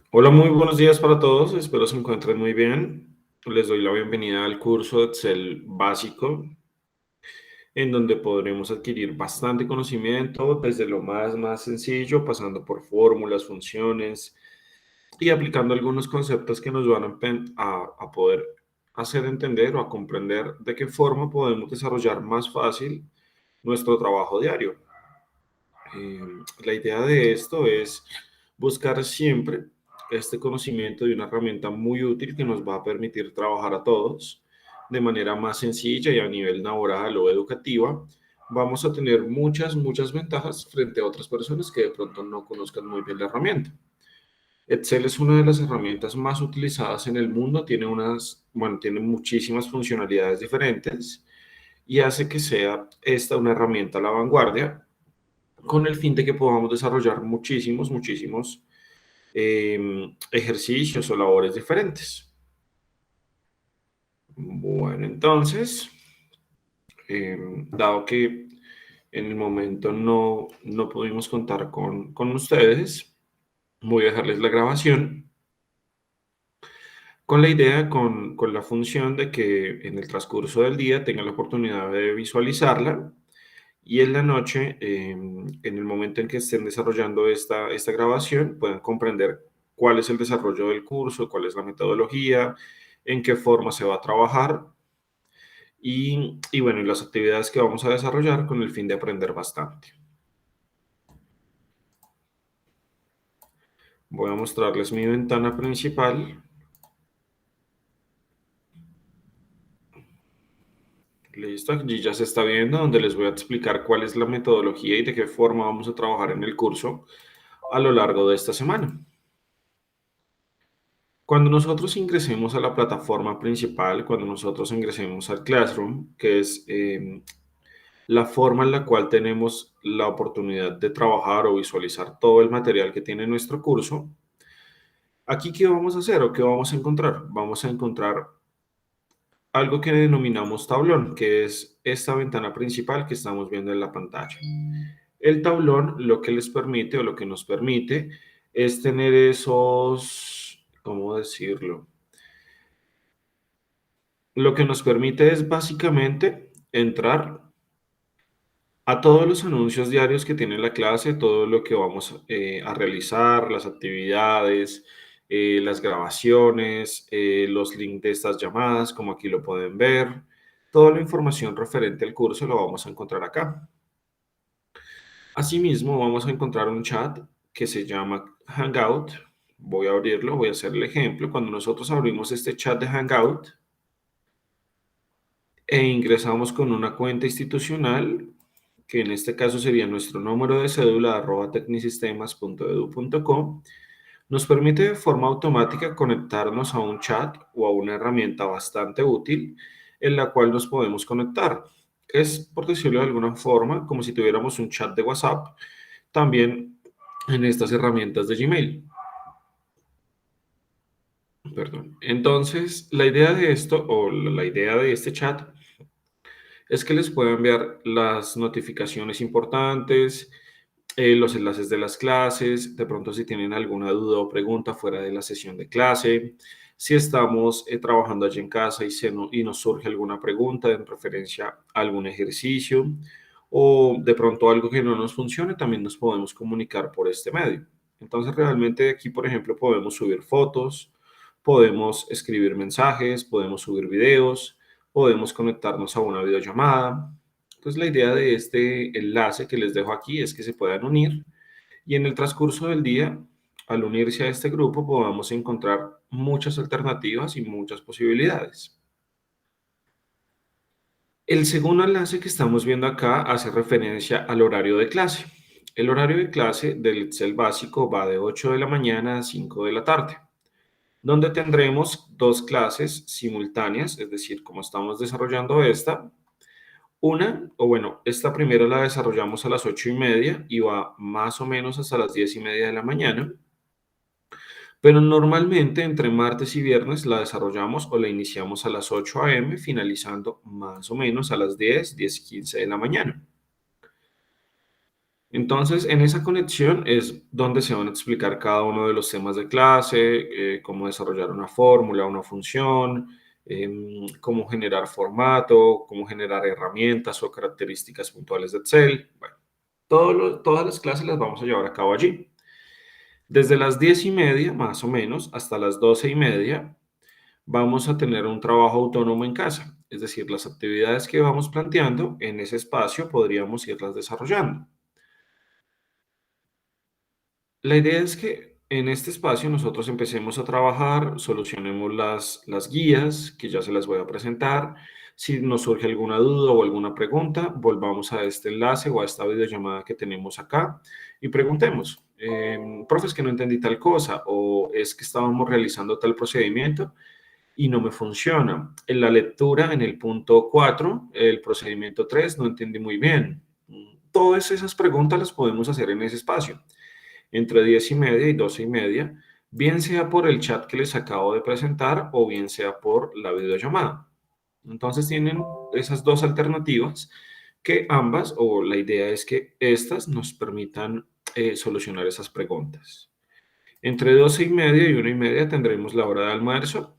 Hola, muy buenos días para todos. Espero se encuentren muy bien. Les doy la bienvenida al curso de Excel básico, en donde podremos adquirir bastante conocimiento desde lo más sencillo, pasando por fórmulas, funciones y aplicando algunos conceptos que nos van a poder hacer entender o a comprender de qué forma podemos desarrollar más fácil nuestro trabajo diario. Eh, la idea de esto es buscar siempre este conocimiento de una herramienta muy útil que nos va a permitir trabajar a todos de manera más sencilla y a nivel laboral o educativa. Vamos a tener muchas ventajas frente a otras personas que de pronto no conozcan muy bien la herramienta. Excel es una de las herramientas más utilizadas en el mundo, tiene muchísimas funcionalidades diferentes y hace que sea esta una herramienta a la vanguardia con el fin de que podamos desarrollar muchísimos ejercicios o labores diferentes. Bueno, entonces, dado que en el momento no pudimos contar con ustedes, voy a dejarles la grabación con la idea, con la función de que en el transcurso del día tengan la oportunidad de visualizarla y en la noche, en el momento en que estén desarrollando esta grabación, puedan comprender cuál es el desarrollo del curso, cuál es la metodología, en qué forma se va a trabajar y bueno, y las actividades que vamos a desarrollar con el fin de aprender bastante. Voy a mostrarles mi ventana principal. Listo, allí ya se está viendo, donde les voy a explicar cuál es la metodología y de qué forma vamos a trabajar en el curso a lo largo de esta semana. Cuando nosotros ingresemos a la plataforma principal, cuando nosotros ingresemos al Classroom, que es la forma en la cual tenemos la oportunidad de trabajar o visualizar todo el material que tiene nuestro curso, aquí ¿qué vamos a hacer o qué vamos a encontrar? Vamos a encontrar algo que denominamos tablón, que es esta ventana principal que estamos viendo en la pantalla. El tablón lo que les permite o lo que nos permite es tener esos, ¿cómo decirlo? Lo que nos permite es básicamente entrar a todos los anuncios diarios que tiene la clase, todo lo que vamos a realizar, las actividades, las grabaciones, los links de estas llamadas, como aquí lo pueden ver. Toda la información referente al curso lo vamos a encontrar acá. Asimismo, vamos a encontrar un chat que se llama Hangout. Voy a abrirlo, voy a hacer el ejemplo. Cuando nosotros abrimos este chat de Hangout, e ingresamos con una cuenta institucional, que en este caso sería nuestro número de cédula @tecnisistemas.edu.co, nos permite de forma automática conectarnos a un chat o a una herramienta bastante útil en la cual nos podemos conectar. Es, por decirlo de alguna forma, como si tuviéramos un chat de WhatsApp, también en estas herramientas de Gmail. Perdón. Entonces, la idea de esto o la idea de este chat es que les pueda enviar las notificaciones importantes, los enlaces de las clases, de pronto si tienen alguna duda o pregunta fuera de la sesión de clase, si estamos trabajando allí en casa y nos surge alguna pregunta en referencia a algún ejercicio o de pronto algo que no nos funcione, también nos podemos comunicar por este medio. Entonces realmente aquí, por ejemplo, podemos subir fotos, podemos escribir mensajes, podemos subir videos, podemos conectarnos a una videollamada. Entonces, la idea de este enlace que les dejo aquí es que se puedan unir y en el transcurso del día, al unirse a este grupo, podamos encontrar muchas alternativas y muchas posibilidades. El segundo enlace que estamos viendo acá hace referencia al horario de clase. El horario de clase del Excel básico va de 8 de la mañana a 5 de la tarde, donde tendremos dos clases simultáneas, es decir, como estamos desarrollando esta primera la desarrollamos a las 8:30 y va más o menos hasta las 10:30 de la mañana, pero normalmente entre martes y viernes la desarrollamos o la iniciamos a las 8 a.m., finalizando más o menos a las 10:15 de la mañana. Entonces, en esa conexión es donde se van a explicar cada uno de los temas de clase, cómo desarrollar una fórmula, una función, cómo generar formato, cómo generar herramientas o características puntuales de Excel. Bueno, todas las clases las vamos a llevar a cabo allí. Desde las 10:30, más o menos, hasta las 12:30, vamos a tener un trabajo autónomo en casa. Es decir, las actividades que vamos planteando en ese espacio podríamos irlas desarrollando. La idea es que en este espacio nosotros empecemos a trabajar, solucionemos las guías, que ya se las voy a presentar. Si nos surge alguna duda o alguna pregunta, volvamos a este enlace o a esta videollamada que tenemos acá y preguntemos, profe, es que no entendí tal cosa o es que estábamos realizando tal procedimiento y no me funciona. En la lectura, en el punto 4, el procedimiento 3, no entendí muy bien. Todas esas preguntas las podemos hacer en ese espacio entre 10:30 y 12:30, bien sea por el chat que les acabo de presentar o bien sea por la videollamada. Entonces tienen esas dos alternativas que ambas, o la idea es que estas nos permitan solucionar esas preguntas. Entre 12:30 y 1:30 tendremos la hora de almuerzo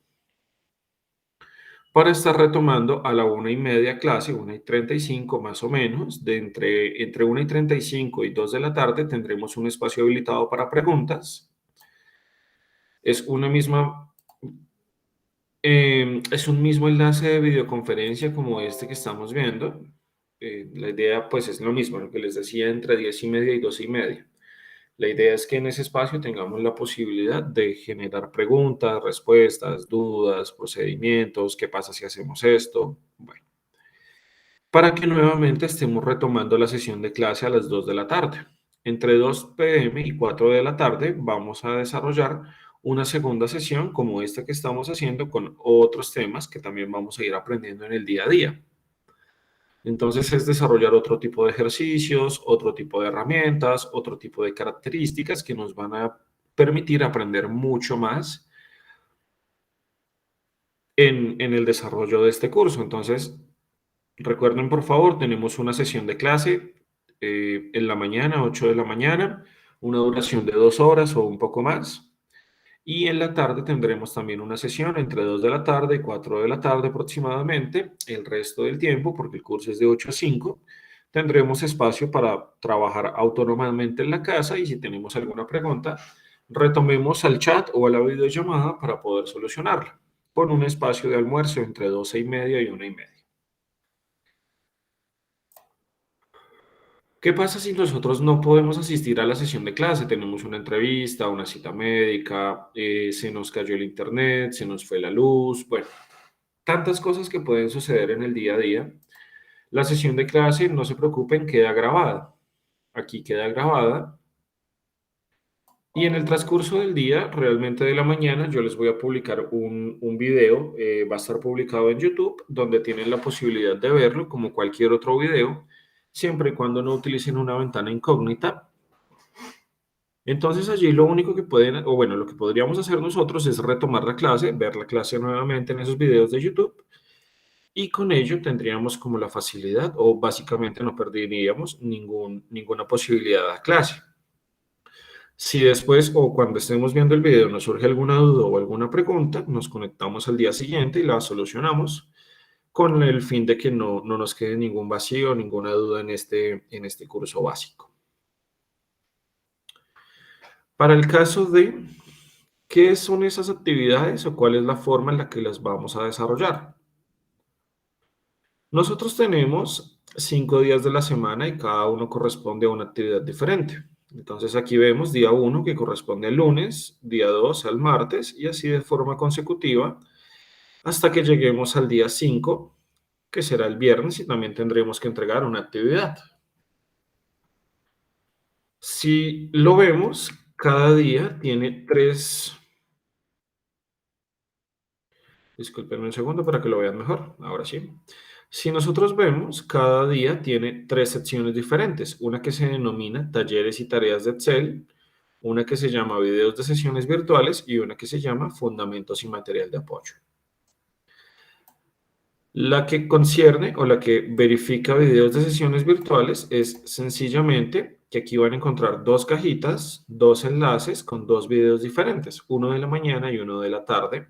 para estar retomando a la 1:30 clase, 1:35 más o menos, entre 1:35 y 2 de la tarde tendremos un espacio habilitado para preguntas. Es una misma, es un mismo enlace de videoconferencia como este que estamos viendo. La idea pues es lo mismo, lo que les decía entre 10:30 y 12:30. La idea es que en ese espacio tengamos la posibilidad de generar preguntas, respuestas, dudas, procedimientos, qué pasa si hacemos esto, bueno, para que nuevamente estemos retomando la sesión de clase a las 2 de la tarde. Entre 2 p.m. y 4 de la tarde vamos a desarrollar una segunda sesión como esta que estamos haciendo con otros temas que también vamos a ir aprendiendo en el día a día. Entonces es desarrollar otro tipo de ejercicios, otro tipo de herramientas, otro tipo de características que nos van a permitir aprender mucho más en el desarrollo de este curso. Entonces, recuerden, por favor, tenemos una sesión de clase en la mañana, 8 de la mañana, una duración de 2 horas o un poco más. Y en la tarde tendremos también una sesión entre 2 de la tarde y 4 de la tarde aproximadamente. El resto del tiempo, porque el curso es de 8 a 5, tendremos espacio para trabajar autónomamente en la casa y si tenemos alguna pregunta, retomemos al chat o a la videollamada para poder solucionarla, con un espacio de almuerzo entre 12:30 y 1:30. ¿Qué pasa si nosotros no podemos asistir a la sesión de clase? Tenemos una entrevista, una cita médica, se nos cayó el internet, se nos fue la luz, bueno, tantas cosas que pueden suceder en el día a día. La sesión de clase, no se preocupen, queda grabada. Aquí queda grabada. Y en el transcurso del día, realmente de la mañana, yo les voy a publicar un video, va a estar publicado en YouTube, donde tienen la posibilidad de verlo como cualquier otro video, siempre y cuando no utilicen una ventana incógnita. Entonces allí lo único que pueden, o bueno, lo que podríamos hacer nosotros es retomar la clase, ver la clase nuevamente en esos videos de YouTube y con ello tendríamos como la facilidad o básicamente no perderíamos ninguna posibilidad de clase. Si después o cuando estemos viendo el video nos surge alguna duda o alguna pregunta, nos conectamos al día siguiente y la solucionamos con el fin de que no nos quede ningún vacío, ninguna duda en este curso básico. Para el caso de ¿qué son esas actividades o cuál es la forma en la que las vamos a desarrollar? Nosotros tenemos 5 días de la semana y cada uno corresponde a una actividad diferente. Entonces aquí vemos día 1 que corresponde al lunes, día 2 al martes y así de forma consecutiva hasta que lleguemos al día 5 que será el viernes y también tendremos que entregar una actividad. Si lo vemos, cada día tiene tres. Disculpenme un segundo para que lo vean mejor. Ahora sí. Si nosotros vemos, cada día tiene tres secciones diferentes. Una que se denomina talleres y tareas de Excel, una que se llama videos de sesiones virtuales y una que se llama fundamentos y material de apoyo. La que concierne o la que verifica videos de sesiones virtuales es sencillamente que aquí van a encontrar dos cajitas, dos enlaces con dos videos diferentes, uno de la mañana y uno de la tarde.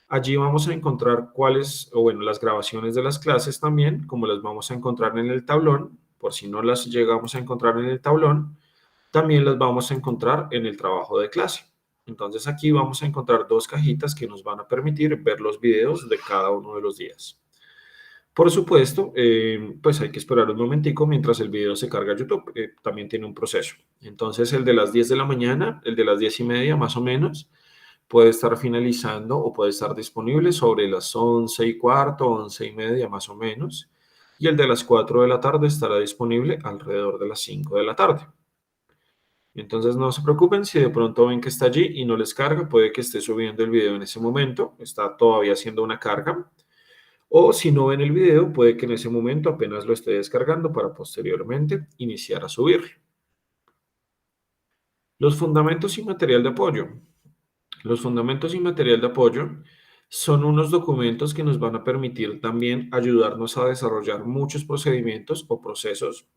Allí vamos a encontrar cuáles, o bueno, las grabaciones de las clases también, como las vamos a encontrar en el tablón, por si no las llegamos a encontrar en el tablón, también las vamos a encontrar en el trabajo de clase. Entonces aquí vamos a encontrar dos cajitas que nos van a permitir ver los videos de cada uno de los días. Por supuesto, pues hay que esperar un momentico mientras el video se carga a YouTube. También tiene un proceso. Entonces el de las 10 de la mañana, el de las 10:30 más o menos, puede estar finalizando o puede estar disponible sobre las 11:15, 11:30 más o menos. Y el de las 4 de la tarde estará disponible alrededor de las 5 de la tarde. Entonces no se preocupen si de pronto ven que está allí y no les carga, puede que esté subiendo el video en ese momento, está todavía haciendo una carga. O si no ven el video, puede que en ese momento apenas lo esté descargando para posteriormente iniciar a subir. Los fundamentos y material de apoyo. Los fundamentos y material de apoyo son unos documentos que nos van a permitir también ayudarnos a desarrollar muchos procedimientos o procesos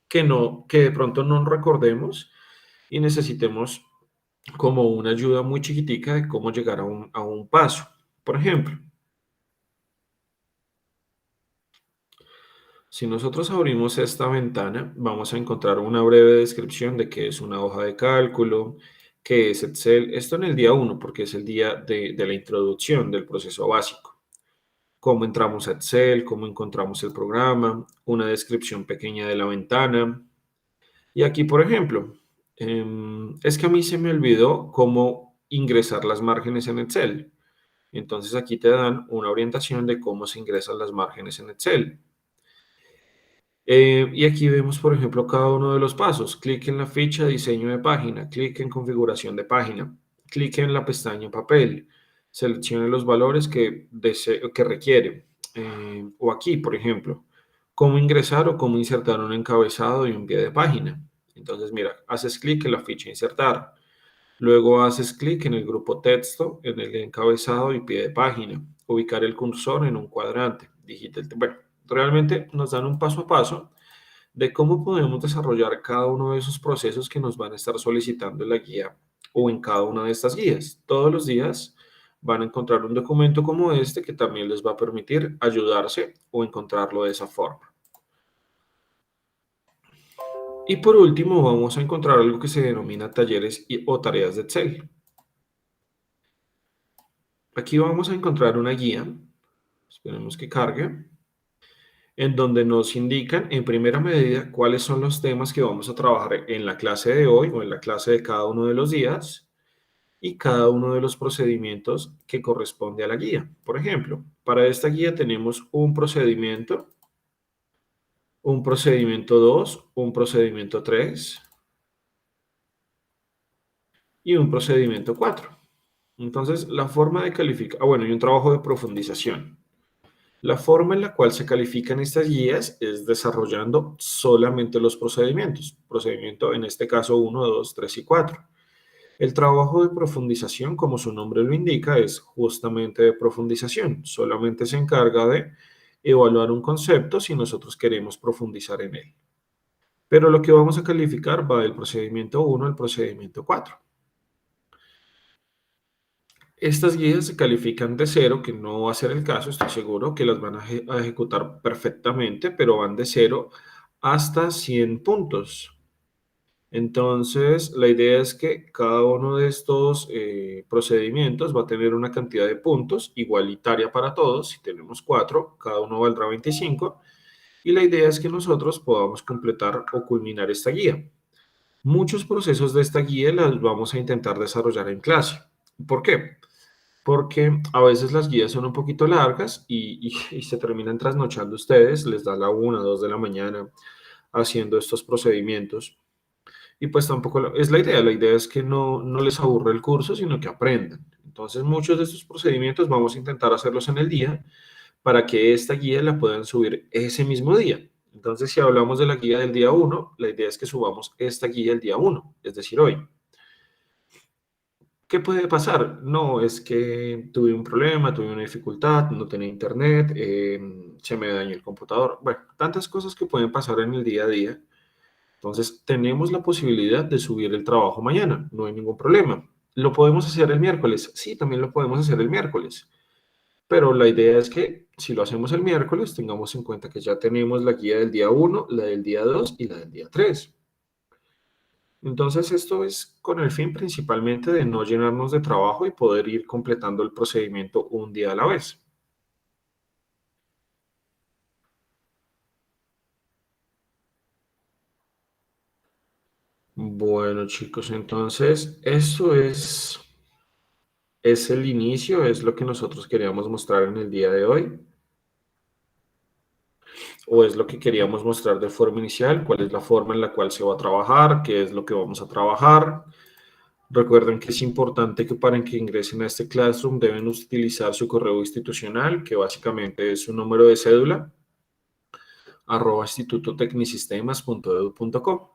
que de pronto no recordemos y necesitemos como una ayuda muy chiquitica de cómo llegar a un paso. Por ejemplo, si nosotros abrimos esta ventana, vamos a encontrar una breve descripción de qué es una hoja de cálculo, qué es Excel. Esto en el día uno, porque es el día de la introducción del proceso básico. Cómo entramos a Excel, cómo encontramos el programa, una descripción pequeña de la ventana. Y aquí, por ejemplo, es que a mí se me olvidó cómo ingresar las márgenes en Excel. Entonces aquí te dan una orientación de cómo se ingresan las márgenes en Excel. Y aquí vemos, por ejemplo, cada uno de los pasos. Clic en la ficha diseño de página, clic en configuración de página, clic en la pestaña papel, seleccione los valores que requiere. O aquí, por ejemplo, cómo ingresar o cómo insertar un encabezado y un pie de página. Entonces, mira, haces clic en la ficha insertar. Luego haces clic en el grupo texto, en el encabezado y pie de página. Ubicar el cursor en un cuadrante. Bueno, realmente nos dan un paso a paso de cómo podemos desarrollar cada uno de esos procesos que nos van a estar solicitando en la guía o en cada una de estas guías. Todos los días van a encontrar un documento como este que también les va a permitir ayudarse o encontrarlo de esa forma. Y por último, vamos a encontrar algo que se denomina talleres o tareas de Excel. Aquí vamos a encontrar una guía, esperemos que cargue, en donde nos indican en primera medida cuáles son los temas que vamos a trabajar en la clase de hoy o en la clase de cada uno de los días y cada uno de los procedimientos que corresponde a la guía. Por ejemplo, para esta guía tenemos un procedimiento 2, un procedimiento 3 y un procedimiento 4. Entonces, la forma de calificar, bueno, y un trabajo de profundización. La forma en la cual se califican estas guías es desarrollando solamente los procedimientos. Procedimiento en este caso 1, 2, 3 y 4. El trabajo de profundización, como su nombre lo indica, es justamente de profundización. Solamente se encarga de evaluar un concepto si nosotros queremos profundizar en él. Pero lo que vamos a calificar va del procedimiento 1 al procedimiento 4. Estas guías se califican de cero, que no va a ser el caso, estoy seguro que las van a ejecutar perfectamente, pero van de cero hasta 100 puntos. Entonces, la idea es que cada uno de estos procedimientos va a tener una cantidad de puntos igualitaria para todos. Si tenemos 4, cada uno valdrá 25. Y la idea es que nosotros podamos completar o culminar esta guía. Muchos procesos de esta guía las vamos a intentar desarrollar en clase. ¿Por qué? Porque a veces las guías son un poquito largas y se terminan trasnochando ustedes, les da la 1, 2 de la mañana haciendo estos procedimientos. Y pues tampoco es la idea es que no les aburra el curso, sino que aprendan. Entonces muchos de estos procedimientos vamos a intentar hacerlos en el día para que esta guía la puedan subir ese mismo día. Entonces si hablamos de la guía del día uno, la idea es que subamos esta guía el día uno, es decir, hoy. ¿Qué puede pasar? No, es que tuve un problema, tuve una dificultad, no tenía internet, se me dañó el computador. Bueno, tantas cosas que pueden pasar en el día a día. Entonces, tenemos la posibilidad de subir el trabajo mañana, no hay ningún problema. ¿Lo podemos hacer el miércoles? Sí, también lo podemos hacer el miércoles. Pero la idea es que si lo hacemos el miércoles, tengamos en cuenta que ya tenemos la guía del día 1, la del día 2 y la del día 3. Entonces, esto es con el fin principalmente de no llenarnos de trabajo y poder ir completando el procedimiento un día a la vez. Bueno, chicos, entonces es el inicio, es lo que nosotros queríamos mostrar en el día de hoy, o es lo que queríamos mostrar de forma inicial, cuál es la forma en la cual se va a trabajar, qué es lo que vamos a trabajar. Recuerden que es importante que para que ingresen a este Classroom deben utilizar su correo institucional, que básicamente es su número de cédula, @institutotecnisistemas.edu.co.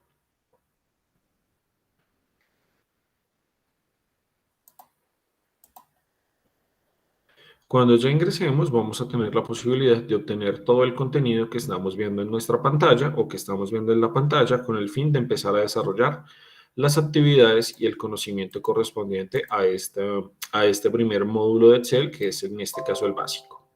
Cuando ya ingresemos, vamos a tener la posibilidad de obtener todo el contenido que estamos viendo en nuestra pantalla o que estamos viendo en la pantalla con el fin de empezar a desarrollar las actividades y el conocimiento correspondiente a este primer módulo de Excel, que es en este caso el básico.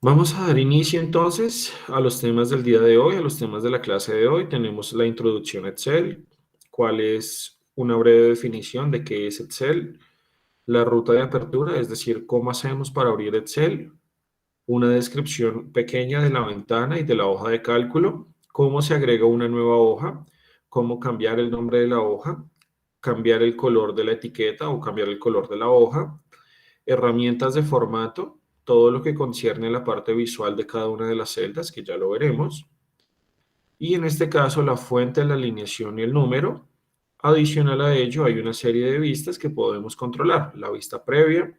Vamos a dar inicio entonces a los temas del día de hoy, a los temas de la clase de hoy. Tenemos la introducción a Excel, cuál es una breve definición de qué es Excel, la ruta de apertura, es decir, cómo hacemos para abrir Excel, una descripción pequeña de la ventana y de la hoja de cálculo, cómo se agrega una nueva hoja, cómo cambiar el nombre de la hoja, cambiar el color de la etiqueta o cambiar el color de la hoja, herramientas de formato, todo lo que concierne a la parte visual de cada una de las celdas, que ya lo veremos, y en este caso la fuente, la alineación y el número. Adicional a ello, hay una serie de vistas que podemos controlar, la vista previa,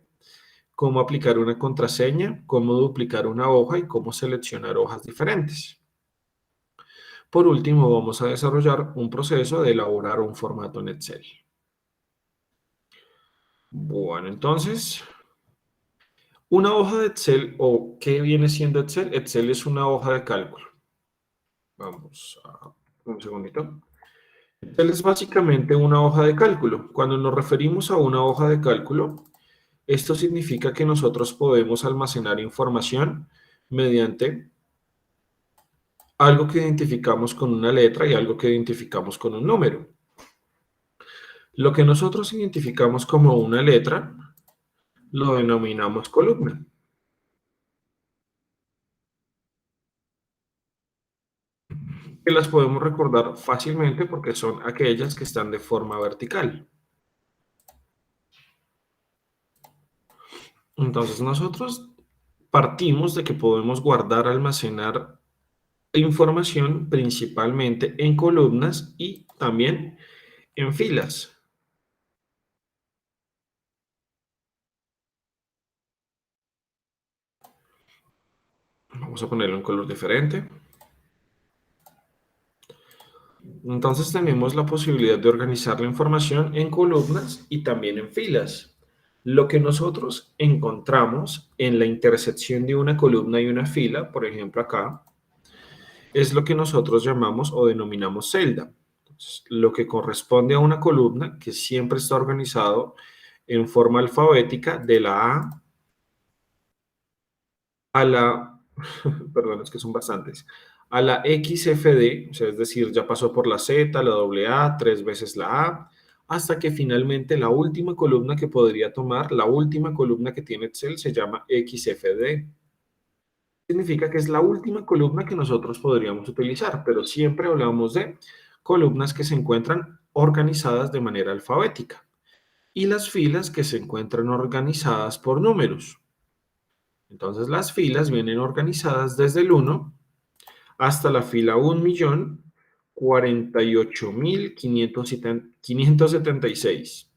cómo aplicar una contraseña, cómo duplicar una hoja y cómo seleccionar hojas diferentes. Por último, vamos a desarrollar un proceso de elaborar un formato en Excel. Bueno, entonces, una hoja de Excel, o ¿qué viene siendo Excel? Excel es una hoja de cálculo. Vamos a un segundito. Excel es básicamente una hoja de cálculo. Cuando nos referimos a una hoja de cálculo, esto significa que nosotros podemos almacenar información mediante algo que identificamos con una letra y algo que identificamos con un número. Lo que nosotros identificamos como una letra lo denominamos columna, que las podemos recordar fácilmente porque son aquellas que están de forma vertical. Entonces nosotros partimos de que podemos guardar, almacenar información principalmente en columnas y también en filas. Vamos a ponerle un color diferente. Entonces tenemos la posibilidad de organizar la información en columnas y también en filas. Lo que nosotros encontramos en la intersección de una columna y una fila, por ejemplo acá, es lo que nosotros llamamos o denominamos celda. Entonces, lo que corresponde a una columna que siempre está organizado en forma alfabética de la a la, perdón, es que son bastantes, a la XFD, o sea, es decir, ya pasó por la Z, la doble A, tres veces la A, hasta que finalmente la última columna que podría tomar, la última columna que tiene Excel se llama XFD. Significa que es la última columna que nosotros podríamos utilizar, pero siempre hablamos de columnas que se encuentran organizadas de manera alfabética y las filas que se encuentran organizadas por números. Entonces las filas vienen organizadas desde el 1 hasta la fila 1.048.576.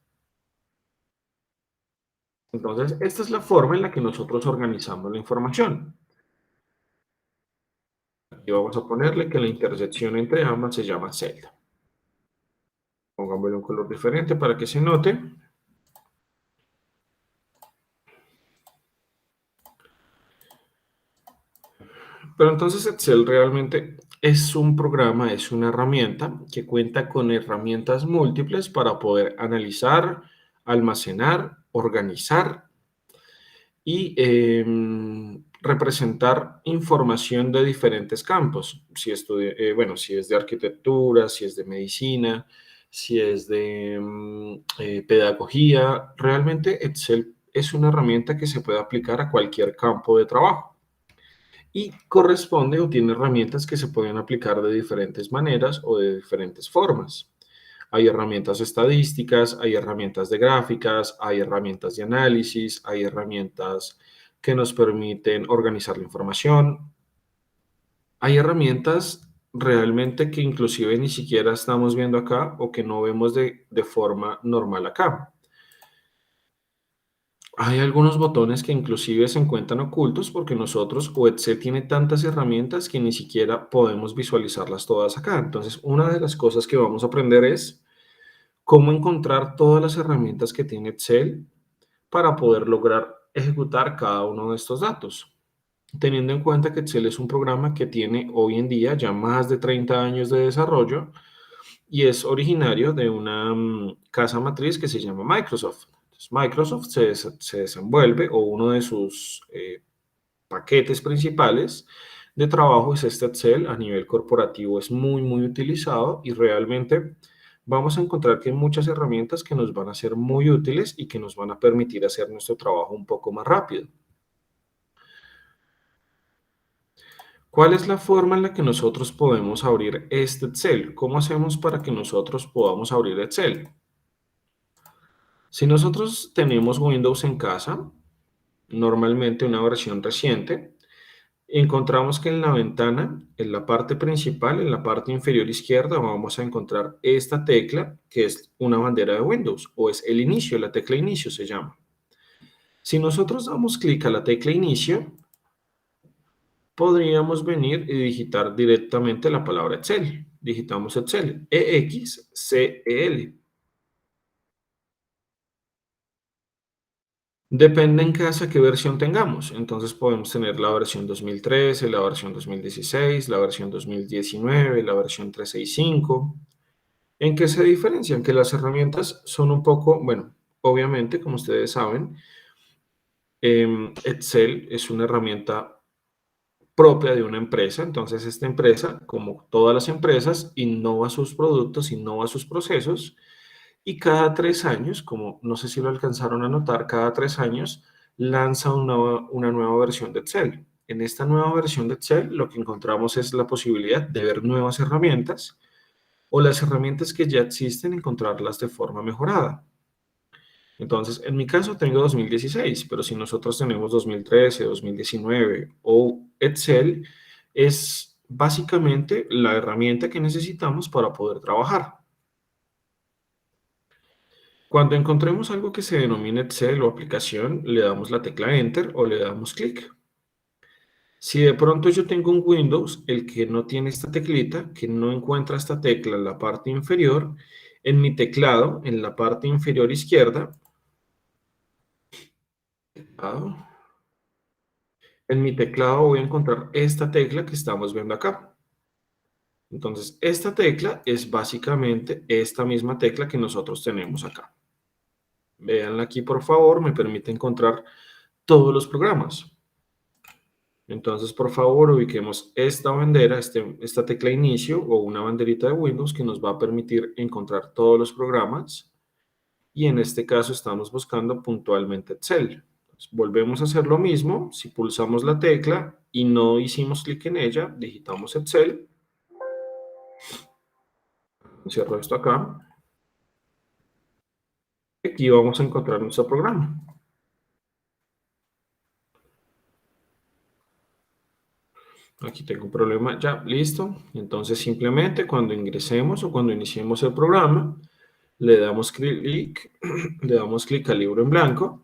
Entonces, esta es la forma en la que nosotros organizamos la información. Aquí vamos a ponerle que la intersección entre ambas se llama celda. Pongámosle un color diferente para que se note. Pero entonces Excel realmente es un programa, es una herramienta que cuenta con herramientas múltiples para poder analizar, almacenar, organizar y representar información de diferentes campos. Bueno, si es de arquitectura, si es de medicina, si es de pedagogía, realmente Excel es una herramienta que se puede aplicar a cualquier campo de trabajo y corresponde o tiene herramientas que se pueden aplicar de diferentes maneras o de diferentes formas. Hay herramientas estadísticas, hay herramientas de gráficas, hay herramientas de análisis, hay herramientas que nos permiten organizar la información. Hay herramientas realmente que inclusive ni siquiera estamos viendo acá o que no vemos de forma normal acá. Hay algunos botones que inclusive se encuentran ocultos porque nosotros o Excel tiene tantas herramientas que ni siquiera podemos visualizarlas todas acá. Entonces, una de las cosas que vamos a aprender es cómo encontrar todas las herramientas que tiene Excel para poder lograr ejecutar cada uno de estos datos. Teniendo en cuenta que Excel es un programa que tiene hoy en día ya más de 30 años de desarrollo y es originario de una casa matriz que se llama Microsoft. Entonces, Microsoft se desenvuelve o uno de sus paquetes principales de trabajo es este Excel a nivel corporativo. Es muy, muy utilizado y realmente vamos a encontrar que hay muchas herramientas que nos van a ser muy útiles y que nos van a permitir hacer nuestro trabajo un poco más rápido. ¿Cuál es la forma en la que nosotros podemos abrir este Excel? ¿Cómo hacemos para que nosotros podamos abrir Excel? Si nosotros tenemos Windows en casa, normalmente una versión reciente, encontramos que en la ventana, en la parte principal, en la parte inferior izquierda, vamos a encontrar esta tecla que es una bandera de Windows o es el inicio, la tecla inicio se llama. Si nosotros damos clic a la tecla inicio, podríamos venir y digitar directamente la palabra Excel. Digitamos Excel, EXCEL. Depende en casa qué versión tengamos. Entonces podemos tener la versión 2013, la versión 2016, la versión 2019, la versión 365. ¿En qué se diferencian? Que las herramientas son un poco, bueno, obviamente, como ustedes saben, Excel es una herramienta propia de una empresa. Entonces esta empresa, como todas las empresas, innova sus productos, innova sus procesos y cada 3 años, como no sé si lo alcanzaron a notar, cada 3 años lanza una nueva versión de Excel. En esta nueva versión de Excel lo que encontramos es la posibilidad de ver nuevas herramientas o las herramientas que ya existen, encontrarlas de forma mejorada. Entonces, en mi caso tengo 2016, pero si nosotros tenemos 2013, 2019 o Excel, es básicamente la herramienta que necesitamos para poder trabajar. Cuando encontremos algo que se denomina Excel o aplicación, le damos la tecla Enter o le damos clic. Si de pronto yo tengo un Windows, el que no tiene esta teclita, que no encuentra esta tecla en la parte inferior, en mi teclado, en la parte inferior izquierda, en mi teclado voy a encontrar esta tecla que estamos viendo acá. Entonces, esta tecla es básicamente esta misma tecla que nosotros tenemos acá. Véanla aquí, por favor, me permite encontrar todos los programas. Entonces, por favor, ubiquemos esta bandera, esta tecla inicio o una banderita de Windows que nos va a permitir encontrar todos los programas. Y en este caso estamos buscando puntualmente Excel. Entonces, volvemos a hacer lo mismo. Si pulsamos la tecla y no hicimos clic en ella, digitamos Excel. Cierro esto acá. Aquí vamos a encontrar nuestro programa. Aquí tengo un problema, ya, listo. Entonces simplemente cuando ingresemos o cuando iniciemos el programa, le damos clic, le damos clic al libro en blanco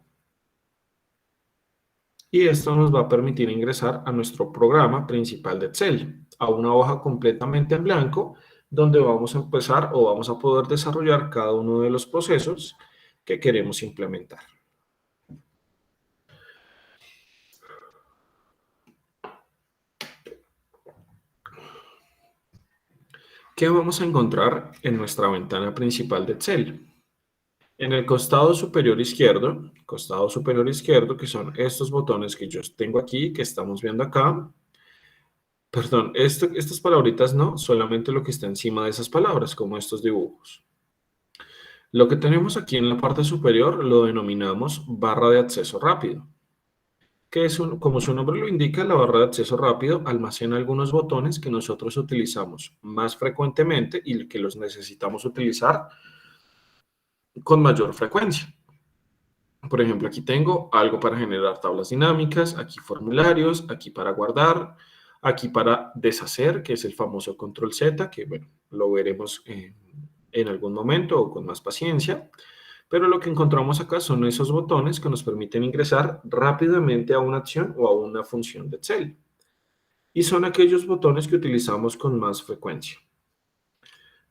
y esto nos va a permitir ingresar a nuestro programa principal de Excel, a una hoja completamente en blanco donde vamos a empezar o vamos a poder desarrollar cada uno de los procesos que queremos implementar. ¿Qué vamos a encontrar en nuestra ventana principal de Excel? En el costado superior izquierdo, que son estos botones que yo tengo aquí, que estamos viendo acá, perdón, estas palabritas no, solamente lo que está encima de esas palabras, como estos dibujos. Lo que tenemos aquí en la parte superior lo denominamos barra de acceso rápido, que es como su nombre lo indica, la barra de acceso rápido almacena algunos botones que nosotros utilizamos más frecuentemente y que los necesitamos utilizar con mayor frecuencia. Por ejemplo, aquí tengo algo para generar tablas dinámicas, aquí formularios, aquí para guardar, aquí para deshacer, que es el famoso control Z, que bueno, lo veremos en algún momento o con más paciencia. Pero lo que encontramos acá son esos botones que nos permiten ingresar rápidamente a una acción o a una función de Excel. Y son aquellos botones que utilizamos con más frecuencia.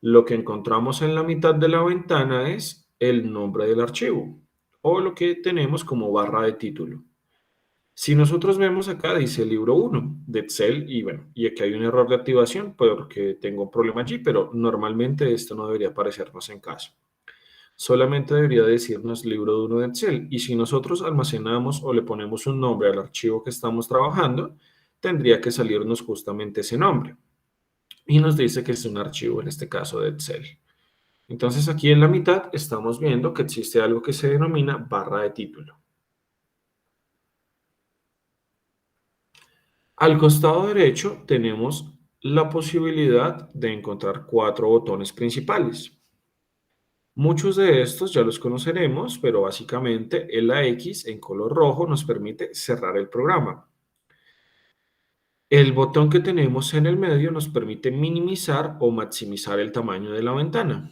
Lo que encontramos en la mitad de la ventana es el nombre del archivo o lo que tenemos como barra de título. Si nosotros vemos acá, dice libro 1 de Excel y bueno, y aquí hay un error de activación porque tengo un problema allí, pero normalmente esto no debería aparecernos en caso. Solamente debería decirnos libro 1 de Excel y si nosotros almacenamos o le ponemos un nombre al archivo que estamos trabajando, tendría que salirnos justamente ese nombre. Y nos dice que es un archivo, en este caso de Excel. Entonces aquí en la mitad estamos viendo que existe algo que se denomina barra de título. Al costado derecho tenemos la posibilidad de encontrar 4 botones principales. Muchos de estos ya los conoceremos, pero básicamente la X en color rojo nos permite cerrar el programa. El botón que tenemos en el medio nos permite minimizar o maximizar el tamaño de la ventana.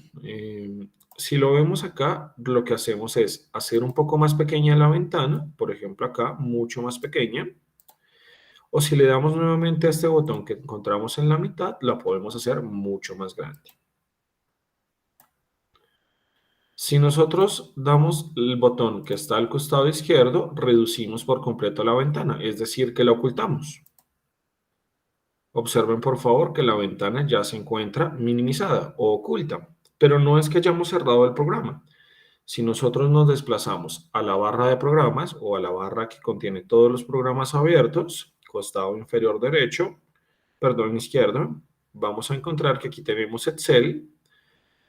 Si lo vemos acá, lo que hacemos es hacer un poco más pequeña la ventana, por ejemplo acá, mucho más pequeña, o si le damos nuevamente a este botón que encontramos en la mitad, la podemos hacer mucho más grande. Si nosotros damos el botón que está al costado izquierdo, reducimos por completo la ventana, es decir, que la ocultamos. Observen por favor que la ventana ya se encuentra minimizada o oculta, pero no es que hayamos cerrado el programa. Si nosotros nos desplazamos a la barra de programas o a la barra que contiene todos los programas abiertos, costado inferior derecho, perdón, izquierdo, vamos a encontrar que aquí tenemos Excel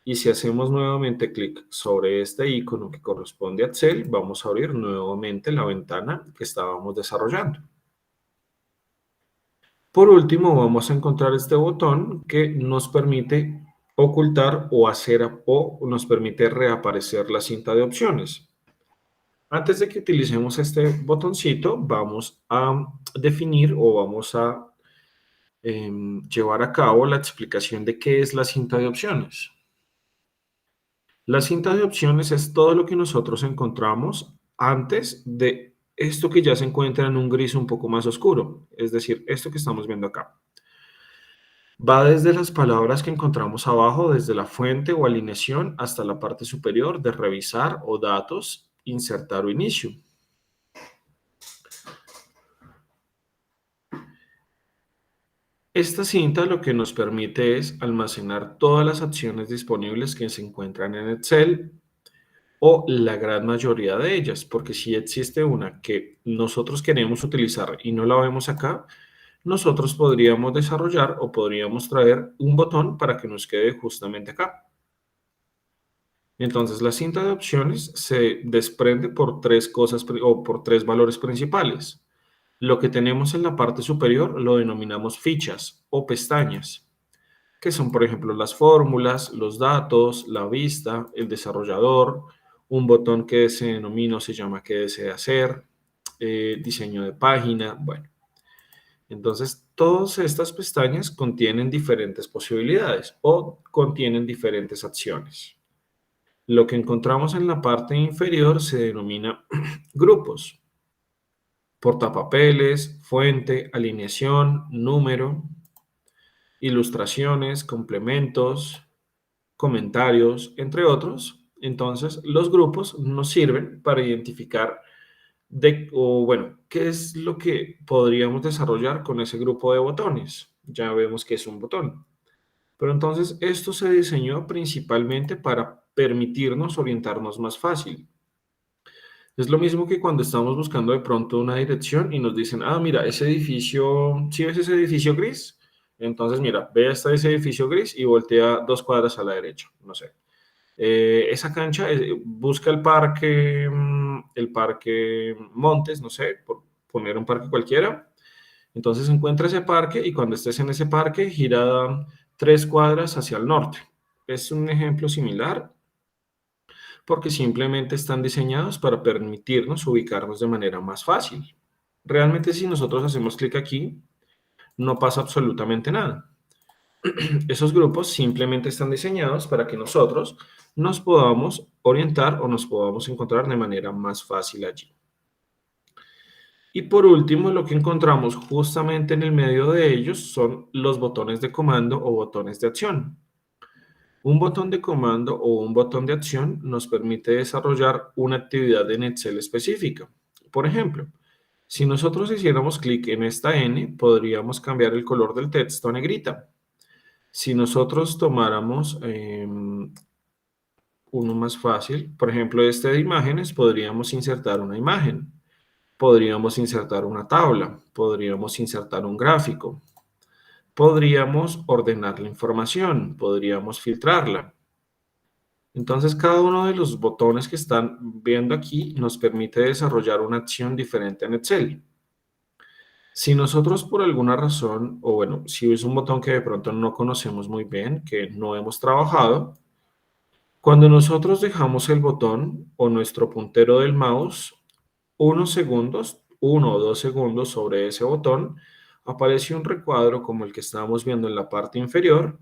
y si hacemos nuevamente clic sobre este icono que corresponde a Excel, vamos a abrir nuevamente la ventana que estábamos desarrollando. Por último, vamos a encontrar este botón que nos permite ocultar o hacer o nos permite reaparecer la cinta de opciones. Antes de que utilicemos este botoncito, vamos a definir o vamos a llevar a cabo la explicación de qué es la cinta de opciones. La cinta de opciones es todo lo que nosotros encontramos antes de esto que ya se encuentra en un gris un poco más oscuro, es decir, esto que estamos viendo acá. Va desde las palabras que encontramos abajo, desde la fuente o alineación, hasta la parte superior de revisar o datos, insertar o inicio. Esta cinta lo que nos permite es almacenar todas las acciones disponibles que se encuentran en Excel o la gran mayoría de ellas, porque si existe una que nosotros queremos utilizar y no la vemos acá, nosotros podríamos desarrollar o podríamos traer un botón para que nos quede justamente acá. Entonces, la cinta de opciones se desprende por tres cosas o por tres valores principales. Lo que tenemos en la parte superior lo denominamos fichas o pestañas, que son, por ejemplo, las fórmulas, los datos, la vista, el desarrollador, un botón que se denomina o se llama qué desea hacer, diseño de página, bueno. Entonces, todas estas pestañas contienen diferentes posibilidades o contienen diferentes acciones. Lo que encontramos en la parte inferior se denomina grupos, portapapeles, fuente, alineación, número, ilustraciones, complementos, comentarios, entre otros. Entonces, los grupos nos sirven para identificar qué es lo que podríamos desarrollar con ese grupo de botones. Ya vemos que es un botón. Pero entonces esto se diseñó principalmente para permitirnos orientarnos más fácil. Es lo mismo que cuando estamos buscando de pronto una dirección y nos dicen, ah, mira, ese edificio, ¿sí ves ese edificio gris? Entonces, mira, ve hasta ese edificio gris y voltea 2 cuadras a la derecha, no sé. Esa cancha, busca el parque Montes, no sé, por poner un parque cualquiera. Entonces encuentra ese parque y cuando estés en ese parque, gira 3 cuadras hacia el norte. Es un ejemplo similar porque simplemente están diseñados para permitirnos ubicarnos de manera más fácil. Realmente si nosotros hacemos clic aquí, no pasa absolutamente nada. Esos grupos simplemente están diseñados para que nosotros nos podamos orientar o nos podamos encontrar de manera más fácil allí. Y por último, lo que encontramos justamente en el medio de ellos son los botones de comando o botones de acción. Un botón de comando o un botón de acción nos permite desarrollar una actividad en Excel específica. Por ejemplo, si nosotros hiciéramos clic en esta N, podríamos cambiar el color del texto a negrita. Si nosotros tomáramos uno más fácil, por ejemplo, este de imágenes, podríamos insertar una imagen, podríamos insertar una tabla, podríamos insertar un gráfico, podríamos ordenar la información, podríamos filtrarla. Entonces, cada uno de los botones que están viendo aquí nos permite desarrollar una acción diferente en Excel. Si nosotros por alguna razón, o bueno, si es un botón que de pronto no conocemos muy bien, que no hemos trabajado, cuando nosotros dejamos el botón o nuestro puntero del mouse unos segundos, 1 o 2 segundos sobre ese botón, aparece un recuadro como el que estábamos viendo en la parte inferior,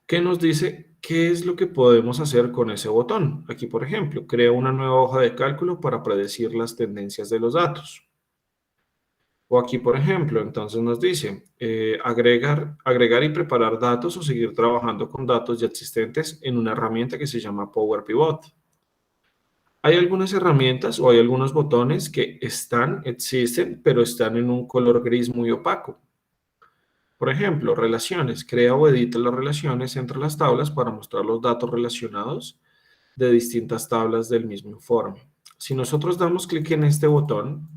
que nos dice qué es lo que podemos hacer con ese botón. Aquí, por ejemplo, crea una nueva hoja de cálculo para predecir las tendencias de los datos. O aquí, por ejemplo, entonces nos dice agregar y preparar datos o seguir trabajando con datos ya existentes en una herramienta que se llama Power Pivot. Hay algunas herramientas o hay algunos botones que existen, pero están en un color gris muy opaco. Por ejemplo, relaciones. Crea o edita las relaciones entre las tablas para mostrar los datos relacionados de distintas tablas del mismo informe. Si nosotros damos clic en este botón,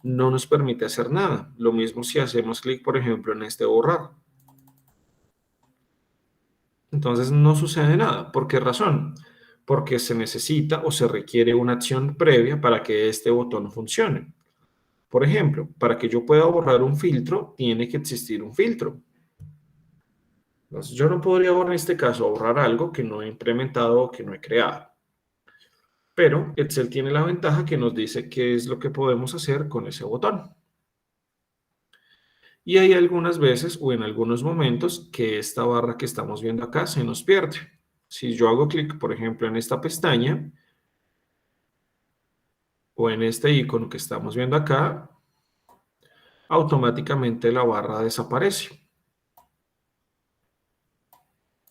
no nos permite hacer nada. Lo mismo si hacemos clic, por ejemplo, en este borrar. Entonces no sucede nada. ¿Por qué razón? Porque se necesita o se requiere una acción previa para que este botón funcione. Por ejemplo, para que yo pueda borrar un filtro, tiene que existir un filtro. Entonces, yo no podría en este caso borrar algo que no he implementado o que no he creado. Pero Excel tiene la ventaja que nos dice qué es lo que podemos hacer con ese botón. Y hay algunas veces o en algunos momentos que esta barra que estamos viendo acá se nos pierde. Si yo hago clic, por ejemplo, en esta pestaña o en este icono que estamos viendo acá, automáticamente la barra desaparece.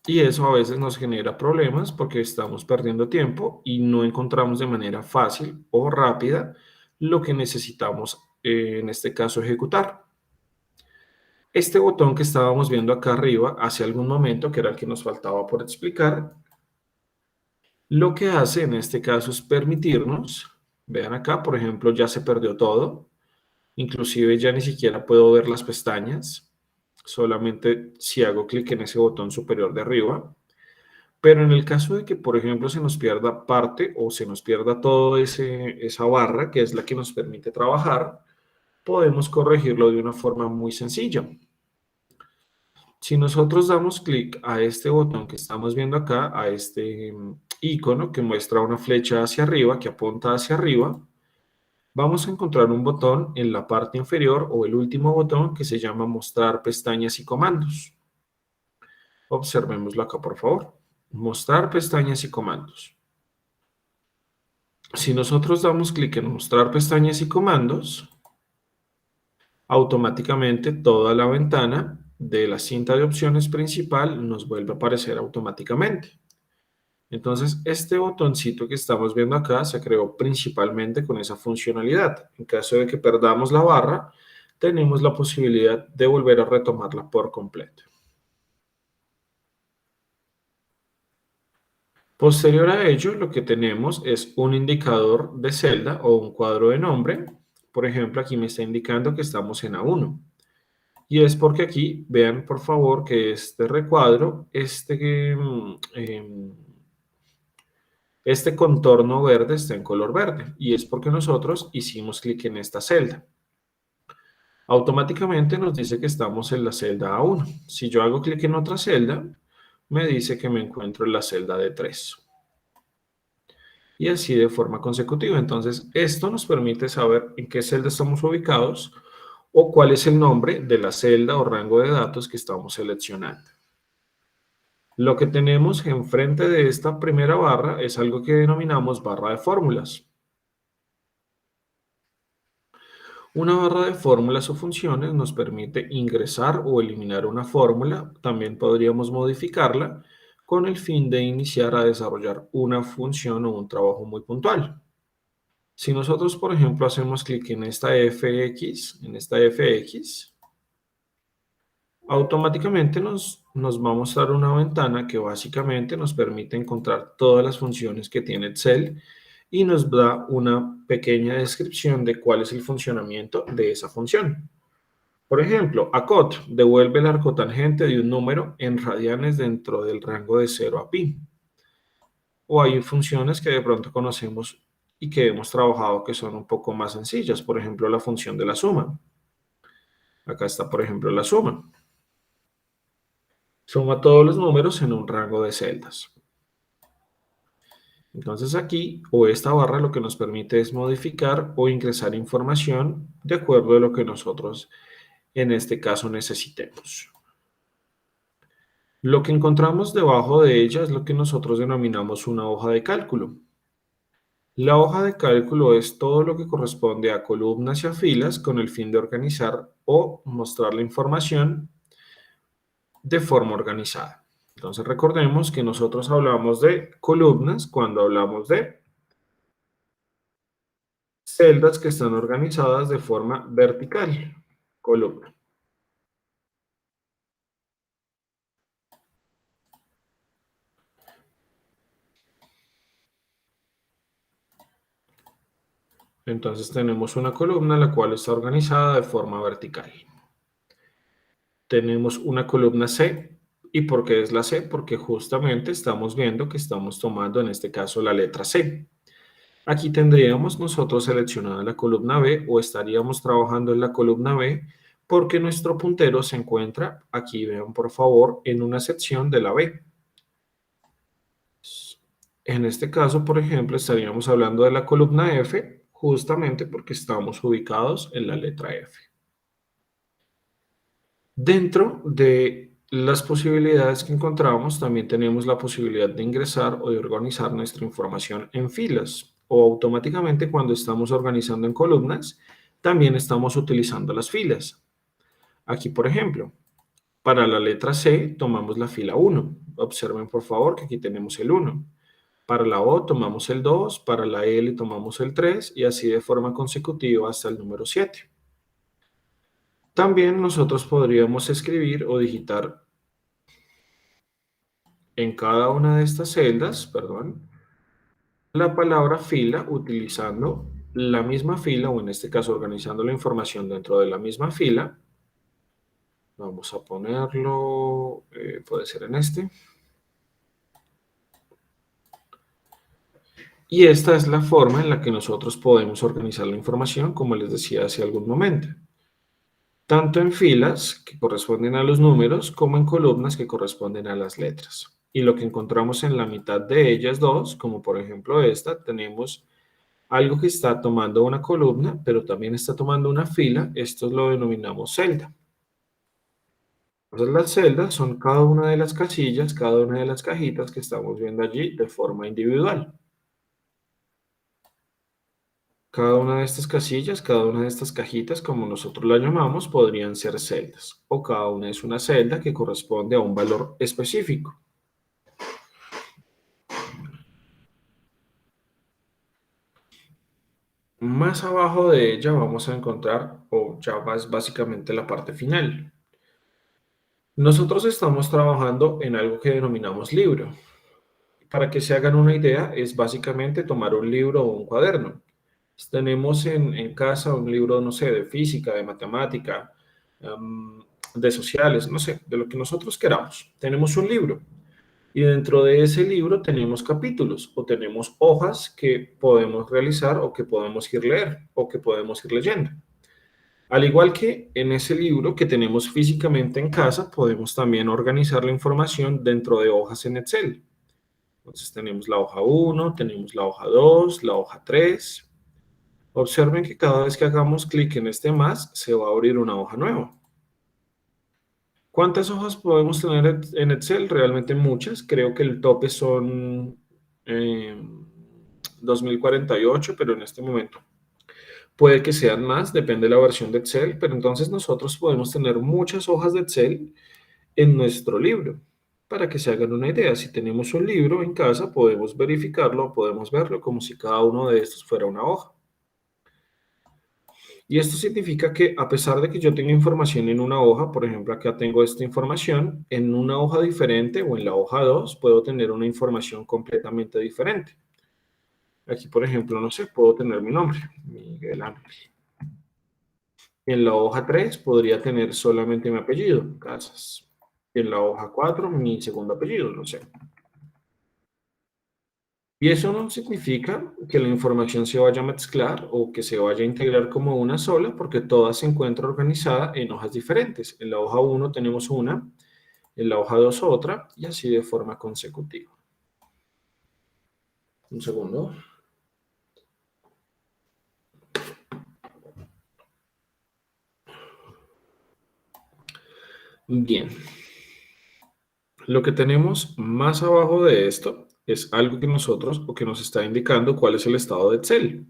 Y eso a veces nos genera problemas porque estamos perdiendo tiempo y no encontramos de manera fácil o rápida lo que necesitamos, en este caso, ejecutar. Este botón que estábamos viendo acá arriba hace algún momento, que era el que nos faltaba por explicar, lo que hace en este caso es permitirnos, vean acá, por ejemplo, ya se perdió todo, inclusive ya ni siquiera puedo ver las pestañas, solamente si hago clic en ese botón superior de arriba. Pero en el caso de que, por ejemplo, se nos pierda parte o se nos pierda toda esa barra, que es la que nos permite trabajar, podemos corregirlo de una forma muy sencilla. Si nosotros damos clic a este botón que estamos viendo acá, a este icono que muestra una flecha hacia arriba, que apunta hacia arriba, vamos a encontrar un botón en la parte inferior o el último botón que se llama mostrar pestañas y comandos. Observémoslo acá, por favor. Mostrar pestañas y comandos. Si nosotros damos clic en mostrar pestañas y comandos, automáticamente toda la ventana de la cinta de opciones principal nos vuelve a aparecer automáticamente. Entonces, este botoncito que estamos viendo acá se creó principalmente con esa funcionalidad. En caso de que perdamos la barra, tenemos la posibilidad de volver a retomarla por completo. Posterior a ello, lo que tenemos es un indicador de celda o un cuadro de nombre. Por ejemplo, aquí me está indicando que estamos en A1. Y es porque aquí, vean por favor que este recuadro, este contorno verde está en color verde. Y es porque nosotros hicimos clic en esta celda. Automáticamente nos dice que estamos en la celda A1. Si yo hago clic en otra celda, me dice que me encuentro en la celda D3. Y así de forma consecutiva. Entonces, esto nos permite saber en qué celda estamos ubicados o cuál es el nombre de la celda o rango de datos que estamos seleccionando. Lo que tenemos enfrente de esta primera barra es algo que denominamos barra de fórmulas. Una barra de fórmulas o funciones nos permite ingresar o eliminar una fórmula. También podríamos modificarla con el fin de iniciar a desarrollar una función o un trabajo muy puntual. Si nosotros, por ejemplo, hacemos clic en esta fx, automáticamente nos va a mostrar una ventana que básicamente nos permite encontrar todas las funciones que tiene Excel y nos da una pequeña descripción de cuál es el funcionamiento de esa función. Por ejemplo, ACOT devuelve el arcotangente de un número en radianes dentro del rango de 0 a pi. O hay funciones que de pronto conocemos y que hemos trabajado que son un poco más sencillas. Por ejemplo, la función de la suma. Acá está, por ejemplo, la suma. Suma todos los números en un rango de celdas. Entonces aquí, o esta barra, lo que nos permite es modificar o ingresar información de acuerdo a lo que nosotros en este caso necesitemos. Lo que encontramos debajo de ella es lo que nosotros denominamos una hoja de cálculo. La hoja de cálculo es todo lo que corresponde a columnas y a filas con el fin de organizar o mostrar la información de forma organizada. Entonces recordemos que nosotros hablamos de columnas cuando hablamos de celdas que están organizadas de forma vertical, columna. Entonces tenemos una columna la cual está organizada de forma vertical. Tenemos una columna C. ¿Y por qué es la C? Porque justamente estamos viendo que estamos tomando en este caso la letra C. Aquí tendríamos nosotros seleccionada la columna B o estaríamos trabajando en la columna B porque nuestro puntero se encuentra, aquí vean por favor, en una sección de la B. En este caso, por ejemplo, estaríamos hablando de la columna F justamente porque estamos ubicados en la letra F. Dentro de las posibilidades que encontramos, también tenemos la posibilidad de ingresar o de organizar nuestra información en filas o automáticamente cuando estamos organizando en columnas, también estamos utilizando las filas. Aquí, por ejemplo, para la letra C tomamos la fila 1. Observen por favor que aquí tenemos el 1. Para la O tomamos el 2, para la L tomamos el 3 y así de forma consecutiva hasta el número 7. También nosotros podríamos escribir o digitar en cada una de estas celdas, perdón, la palabra fila utilizando la misma fila o en este caso organizando la información dentro de la misma fila. Vamos a ponerlo, puede ser en este. Y esta es la forma en la que nosotros podemos organizar la información, como les decía hace algún momento. Tanto en filas, que corresponden a los números, como en columnas, que corresponden a las letras. Y lo que encontramos en la mitad de ellas dos, como por ejemplo esta, tenemos algo que está tomando una columna, pero también está tomando una fila. Esto lo denominamos celda. Entonces las celdas son cada una de las casillas, cada una de las cajitas que estamos viendo allí de forma individual. Cada una de estas casillas, cada una de estas cajitas, como nosotros la llamamos, podrían ser celdas, o cada una es una celda que corresponde a un valor específico. Más abajo de ella vamos a encontrar, o ya es básicamente la parte final. Nosotros estamos trabajando en algo que denominamos libro. Para que se hagan una idea, es básicamente tomar un libro o un cuaderno. Tenemos en casa un libro, no sé, de física, de matemática, em, de sociales, no sé, de lo que nosotros queramos. Tenemos un libro y dentro de ese libro tenemos capítulos o tenemos hojas que podemos realizar o que podemos ir leer o que podemos ir leyendo. Al igual que en ese libro que tenemos físicamente en casa, podemos también organizar la información dentro de hojas en Excel. Entonces tenemos la hoja uno, tenemos la hoja 2, la hoja 3. Observen que cada vez que hagamos clic en este más, se va a abrir una hoja nueva. ¿Cuántas hojas podemos tener en Excel? Realmente muchas. Creo que el tope son 2048, pero en este momento puede que sean más, depende de la versión de Excel, pero entonces nosotros podemos tener muchas hojas de Excel en nuestro libro. Para que se hagan una idea, si tenemos un libro en casa, podemos verificarlo, podemos verlo como si cada uno de estos fuera una hoja. Y esto significa que a pesar de que yo tenga información en una hoja, por ejemplo, acá tengo esta información, en una hoja diferente o en la hoja 2 puedo tener una información completamente diferente. Aquí, por ejemplo, no sé, puedo tener mi nombre, Miguel Ángel. En la hoja 3 podría tener solamente mi apellido, Casas. En la hoja 4 mi segundo apellido, no sé. Y eso no significa que la información se vaya a mezclar o que se vaya a integrar como una sola, porque toda se encuentra organizada en hojas diferentes. En la hoja uno tenemos una, en la hoja 2 otra, y así de forma consecutiva. Un segundo. Bien. Lo que tenemos más abajo de esto es algo que nosotros o que nos está indicando cuál es el estado de Excel.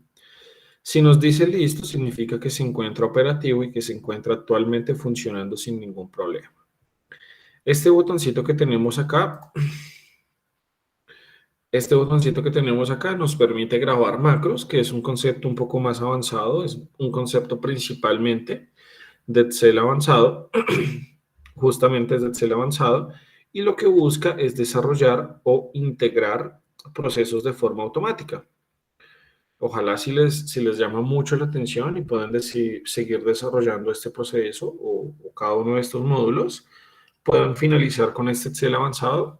Si nos dice listo, significa que se encuentra operativo y que se encuentra actualmente funcionando sin ningún problema. Este botoncito que tenemos acá, nos permite grabar macros, que es un concepto un poco más avanzado, es un concepto principalmente de Excel avanzado, justamente es de Excel avanzado, y lo que busca es desarrollar o integrar procesos de forma automática. Ojalá si les llama mucho la atención y puedan seguir desarrollando este proceso o cada uno de estos módulos, puedan finalizar con este Excel avanzado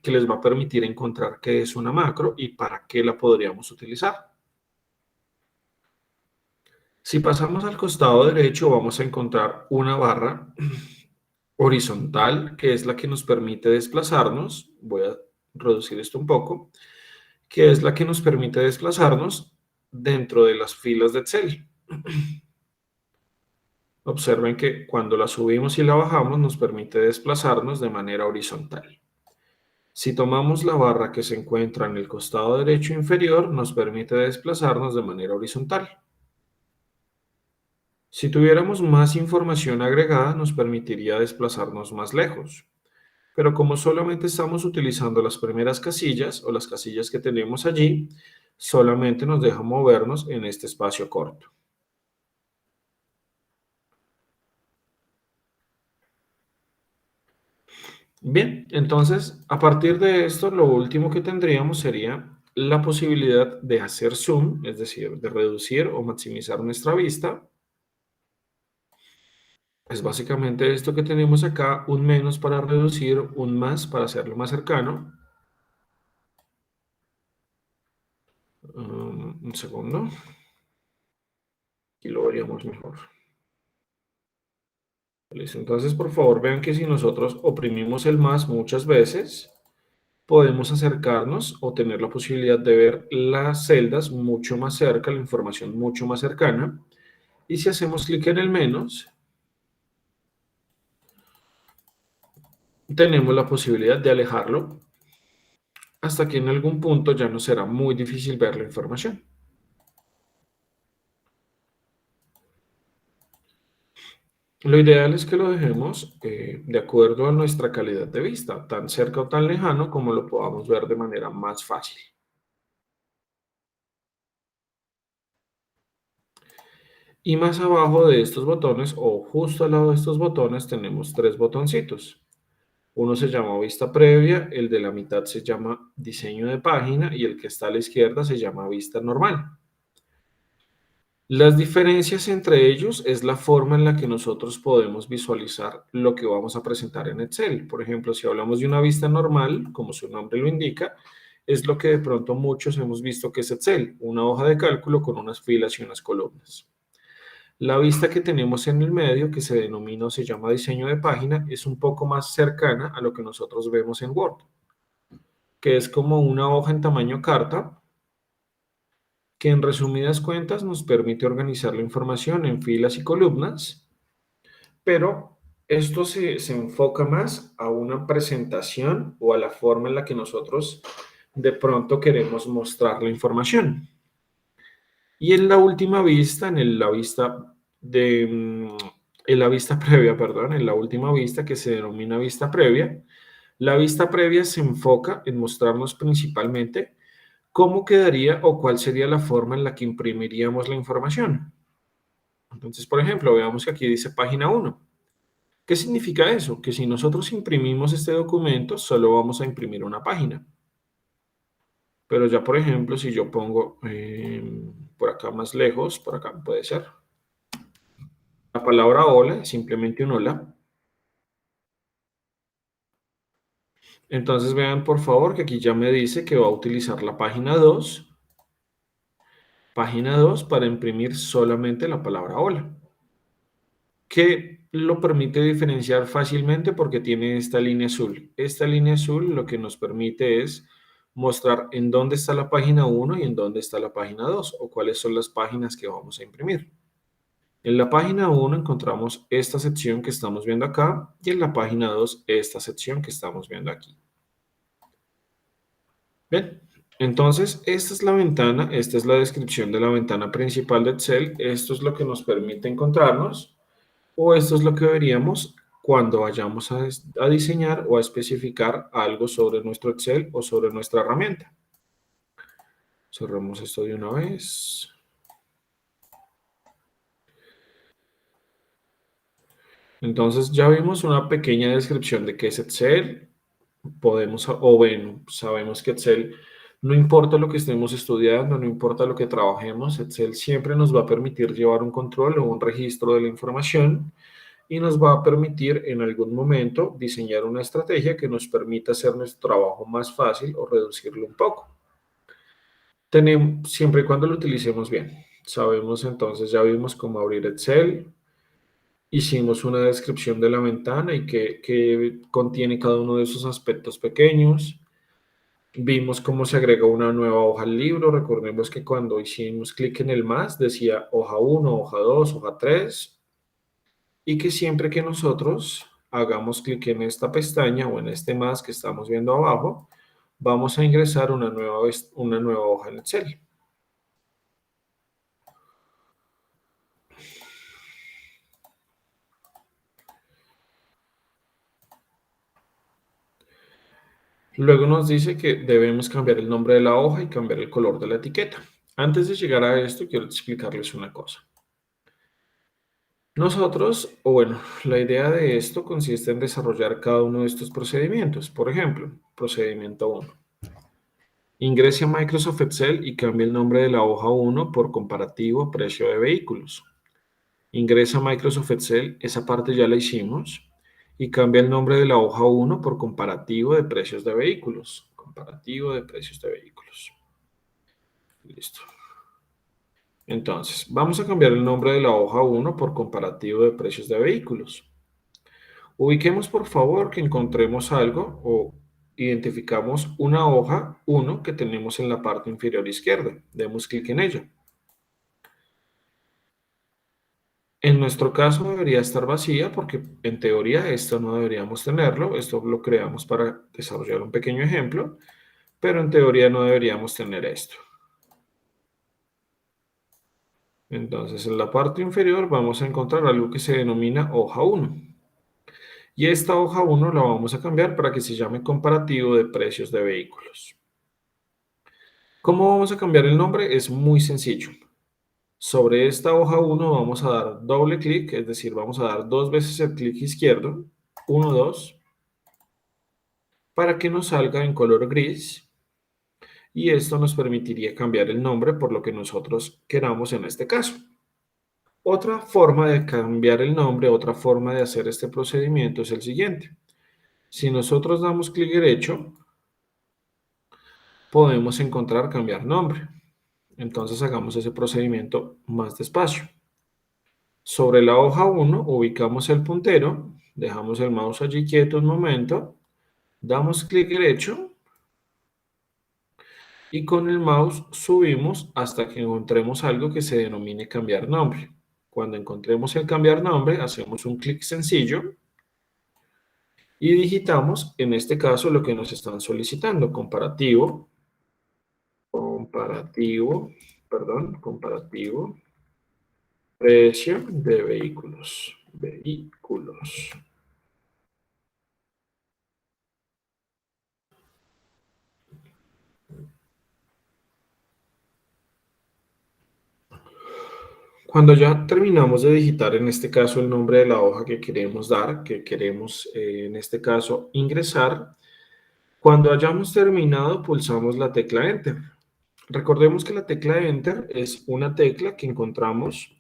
que les va a permitir encontrar qué es una macro y para qué la podríamos utilizar. Si pasamos al costado derecho, vamos a encontrar una barra horizontal, que es la que nos permite desplazarnos. Voy a reducir esto un poco, que es la que nos permite desplazarnos dentro de las filas de Excel. Observen que cuando la subimos y la bajamos nos permite desplazarnos de manera horizontal. Si tomamos la barra que se encuentra en el costado derecho inferior, nos permite desplazarnos de manera horizontal. Si tuviéramos más información agregada, nos permitiría desplazarnos más lejos. Pero como solamente estamos utilizando las primeras casillas o las casillas que tenemos allí, solamente nos deja movernos en este espacio corto. Bien, entonces a partir de esto, lo último que tendríamos sería la posibilidad de hacer zoom, es decir, de reducir o maximizar nuestra vista. Es básicamente esto que tenemos acá, un menos para reducir, un más para hacerlo más cercano. Un segundo, aquí lo veríamos mejor. Listo, entonces por favor vean que si nosotros oprimimos el más muchas veces, podemos acercarnos o tener la posibilidad de ver las celdas mucho más cerca, la información mucho más cercana. Y si hacemos clic en el menos, tenemos la posibilidad de alejarlo hasta que en algún punto ya no será muy difícil ver la información. Lo ideal es que lo dejemos de acuerdo a nuestra calidad de vista, tan cerca o tan lejano como lo podamos ver de manera más fácil. Y más abajo de estos botones o justo al lado de estos botones tenemos tres botoncitos. Uno se llama vista previa, el de la mitad se llama diseño de página y el que está a la izquierda se llama vista normal. Las diferencias entre ellos es la forma en la que nosotros podemos visualizar lo que vamos a presentar en Excel. Por ejemplo, si hablamos de una vista normal, como su nombre lo indica, es lo que de pronto muchos hemos visto que es Excel, una hoja de cálculo con unas filas y unas columnas. La vista que tenemos en el medio, que se denomina o se llama diseño de página, es un poco más cercana a lo que nosotros vemos en Word, que es como una hoja en tamaño carta, que en resumidas cuentas nos permite organizar la información en filas y columnas, pero esto se enfoca más a una presentación o a la forma en la que nosotros de pronto queremos mostrar la información. Y en la última vista, la vista en la vista previa, perdón, en la última vista que se denomina vista previa, la vista previa se enfoca en mostrarnos principalmente cómo quedaría o cuál sería la forma en la que imprimiríamos la información. Entonces, por ejemplo, veamos que aquí dice página 1. ¿Qué significa eso? Que si nosotros imprimimos este documento, solo vamos a imprimir una página. Pero ya, por ejemplo, si yo pongo por acá más lejos, por acá puede ser. La palabra hola es simplemente un hola. Entonces vean por favor que aquí ya me dice que va a utilizar la página 2 para imprimir solamente la palabra hola, que lo permite diferenciar fácilmente porque tiene esta línea azul. Esta línea azul lo que nos permite es mostrar en dónde está la página 1 y en dónde está la página 2 o cuáles son las páginas que vamos a imprimir. En la página 1 encontramos esta sección que estamos viendo acá y en la página 2 esta sección que estamos viendo aquí. Bien, entonces esta es la ventana, esta es la descripción de la ventana principal de Excel. Esto es lo que nos permite encontrarnos o esto es lo que veríamos cuando vayamos a diseñar o a especificar algo sobre nuestro Excel o sobre nuestra herramienta. Cerramos esto de una vez. Entonces ya vimos una pequeña descripción de qué es Excel. Sabemos que Excel, no importa lo que estemos estudiando, no importa lo que trabajemos, Excel siempre nos va a permitir llevar un control o un registro de la información y nos va a permitir en algún momento diseñar una estrategia que nos permita hacer nuestro trabajo más fácil o reducirlo un poco. Siempre y cuando lo utilicemos bien. Sabemos entonces, ya vimos cómo abrir Excel, hicimos una descripción de la ventana y que contiene cada uno de esos aspectos pequeños. Vimos cómo se agregó una nueva hoja al libro. Recordemos que cuando hicimos clic en el más decía hoja 1, hoja 2, hoja 3 y que siempre que nosotros hagamos clic en esta pestaña o en este más que estamos viendo abajo, vamos a ingresar una nueva hoja en Excel. Luego nos dice que debemos cambiar el nombre de la hoja y cambiar el color de la etiqueta. Antes de llegar a esto, quiero explicarles una cosa. Nosotros, o bueno, la idea de esto consiste en desarrollar cada uno de estos procedimientos. Por ejemplo, procedimiento 1. Ingrese a Microsoft Excel y cambie el nombre de la hoja 1 por comparativo precio de vehículos. Ingresa a Microsoft Excel, esa parte ya la hicimos, y cambia el nombre de la hoja 1 por comparativo de precios de vehículos. Comparativo de precios de vehículos. Listo. Entonces, vamos a cambiar el nombre de la hoja 1 por comparativo de precios de vehículos. Ubiquemos por favor que encontremos algo o identificamos una hoja 1 que tenemos en la parte inferior izquierda. Demos clic en ella. En nuestro caso debería estar vacía porque en teoría esto no deberíamos tenerlo. Esto lo creamos para desarrollar un pequeño ejemplo, pero en teoría no deberíamos tener esto. Entonces en la parte inferior vamos a encontrar algo que se denomina hoja 1. Y esta hoja 1 la vamos a cambiar para que se llame comparativo de precios de vehículos. ¿Cómo vamos a cambiar el nombre? Es muy sencillo. Sobre esta hoja 1 vamos a dar doble clic, es decir, vamos a dar dos veces el clic izquierdo, 1, 2, para que nos salga en color gris y esto nos permitiría cambiar el nombre por lo que nosotros queramos en este caso. Otra forma de cambiar el nombre, otra forma de hacer este procedimiento es el siguiente. Si nosotros damos clic derecho, podemos encontrar cambiar nombre. Entonces hagamos ese procedimiento más despacio. Sobre la hoja 1 ubicamos el puntero, dejamos el mouse allí quieto un momento, damos clic derecho y con el mouse subimos hasta que encontremos algo que se denomine cambiar nombre. Cuando encontremos el cambiar nombre, hacemos un clic sencillo y digitamos, en este caso, lo que nos están solicitando, comparativo, precio de vehículos. Cuando ya terminamos de digitar, en este caso, el nombre de la hoja que queremos dar, que queremos, en este caso, ingresar, cuando hayamos terminado, pulsamos la tecla Enter. Recordemos que la tecla Enter es una tecla que encontramos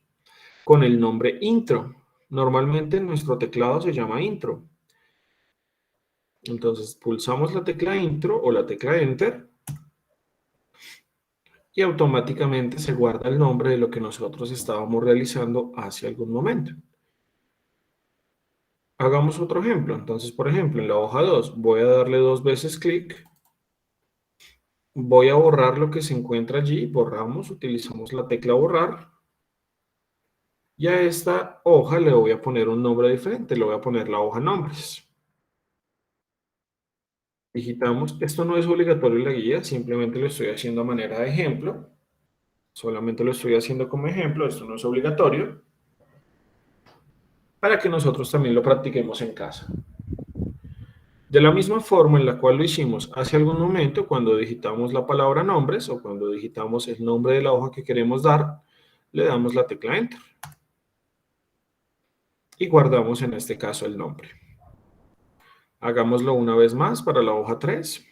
con el nombre intro. Normalmente en nuestro teclado se llama intro. Entonces pulsamos la tecla intro o la tecla Enter y automáticamente se guarda el nombre de lo que nosotros estábamos realizando hace algún momento. Hagamos otro ejemplo. Entonces, por ejemplo, en la hoja 2 voy a darle 2 veces clic. Voy a borrar lo que se encuentra allí. Borramos, utilizamos la tecla borrar. Y a esta hoja le voy a poner un nombre diferente. Le voy a poner la hoja nombres. Digitamos. Esto no es obligatorio en la guía. Simplemente lo estoy haciendo a manera de ejemplo. Solamente lo estoy haciendo como ejemplo. Esto no es obligatorio. Para que nosotros también lo practiquemos en casa. De la misma forma en la cual lo hicimos hace algún momento, cuando digitamos la palabra nombres o cuando digitamos el nombre de la hoja que queremos dar, le damos la tecla Enter y guardamos en este caso el nombre. Hagámoslo una vez más para la hoja 3.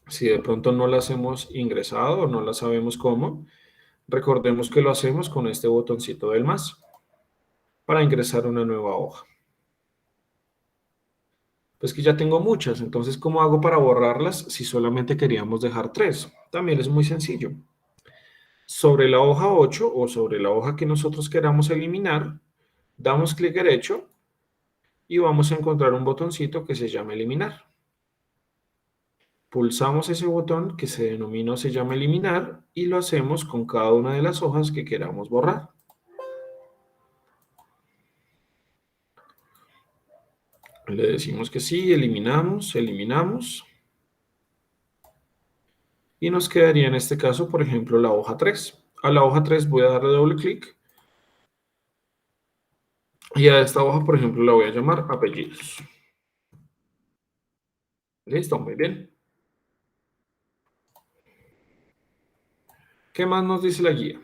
Si de pronto no las hemos ingresado o no la sabemos cómo, recordemos que lo hacemos con este botoncito del más para ingresar una nueva hoja. Pues que ya tengo muchas, entonces ¿cómo hago para borrarlas si solamente queríamos dejar 3? También es muy sencillo. Sobre la hoja 8 o sobre la hoja que nosotros queramos eliminar, damos clic derecho y vamos a encontrar un botoncito que se llama eliminar. Pulsamos ese botón que se denomina o se llama eliminar y lo hacemos con cada una de las hojas que queramos borrar. Le decimos que sí, eliminamos y nos quedaría en este caso, por ejemplo, la hoja 3. A la hoja 3 voy a darle doble clic y a esta hoja, por ejemplo, la voy a llamar apellidos. Listo, muy bien. ¿Qué más nos dice la guía?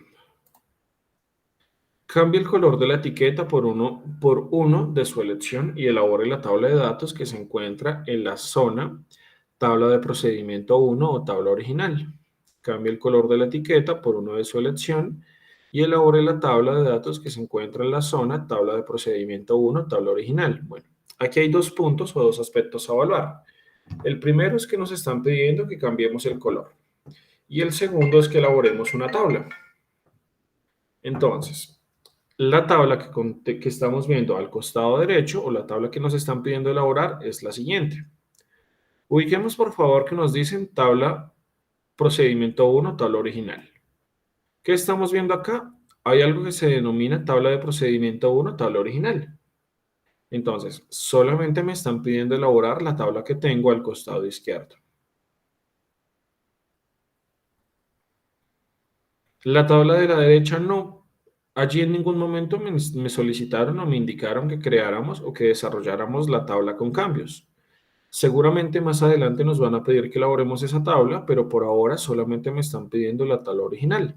Cambie el color de la etiqueta por uno de su elección y elabore la tabla de datos que se encuentra en la zona tabla de procedimiento 1 o tabla original. Cambie el color de la etiqueta por uno de su elección y elabore la tabla de datos que se encuentra en la zona tabla de procedimiento 1, tabla original. Bueno, aquí hay 2 puntos o 2 aspectos a evaluar. El primero es que nos están pidiendo que cambiemos el color y el segundo es que elaboremos una tabla. Entonces, la tabla que estamos viendo al costado derecho o la tabla que nos están pidiendo elaborar es la siguiente. Ubiquemos por favor que nos dicen tabla procedimiento 1, tabla original. ¿Qué estamos viendo acá? Hay algo que se denomina tabla de procedimiento 1, tabla original. Entonces, solamente me están pidiendo elaborar la tabla que tengo al costado izquierdo. La tabla de la derecha no. Allí en ningún momento me solicitaron o me indicaron que creáramos o que desarrolláramos la tabla con cambios. Seguramente más adelante nos van a pedir que elaboremos esa tabla, pero por ahora solamente me están pidiendo la tabla original.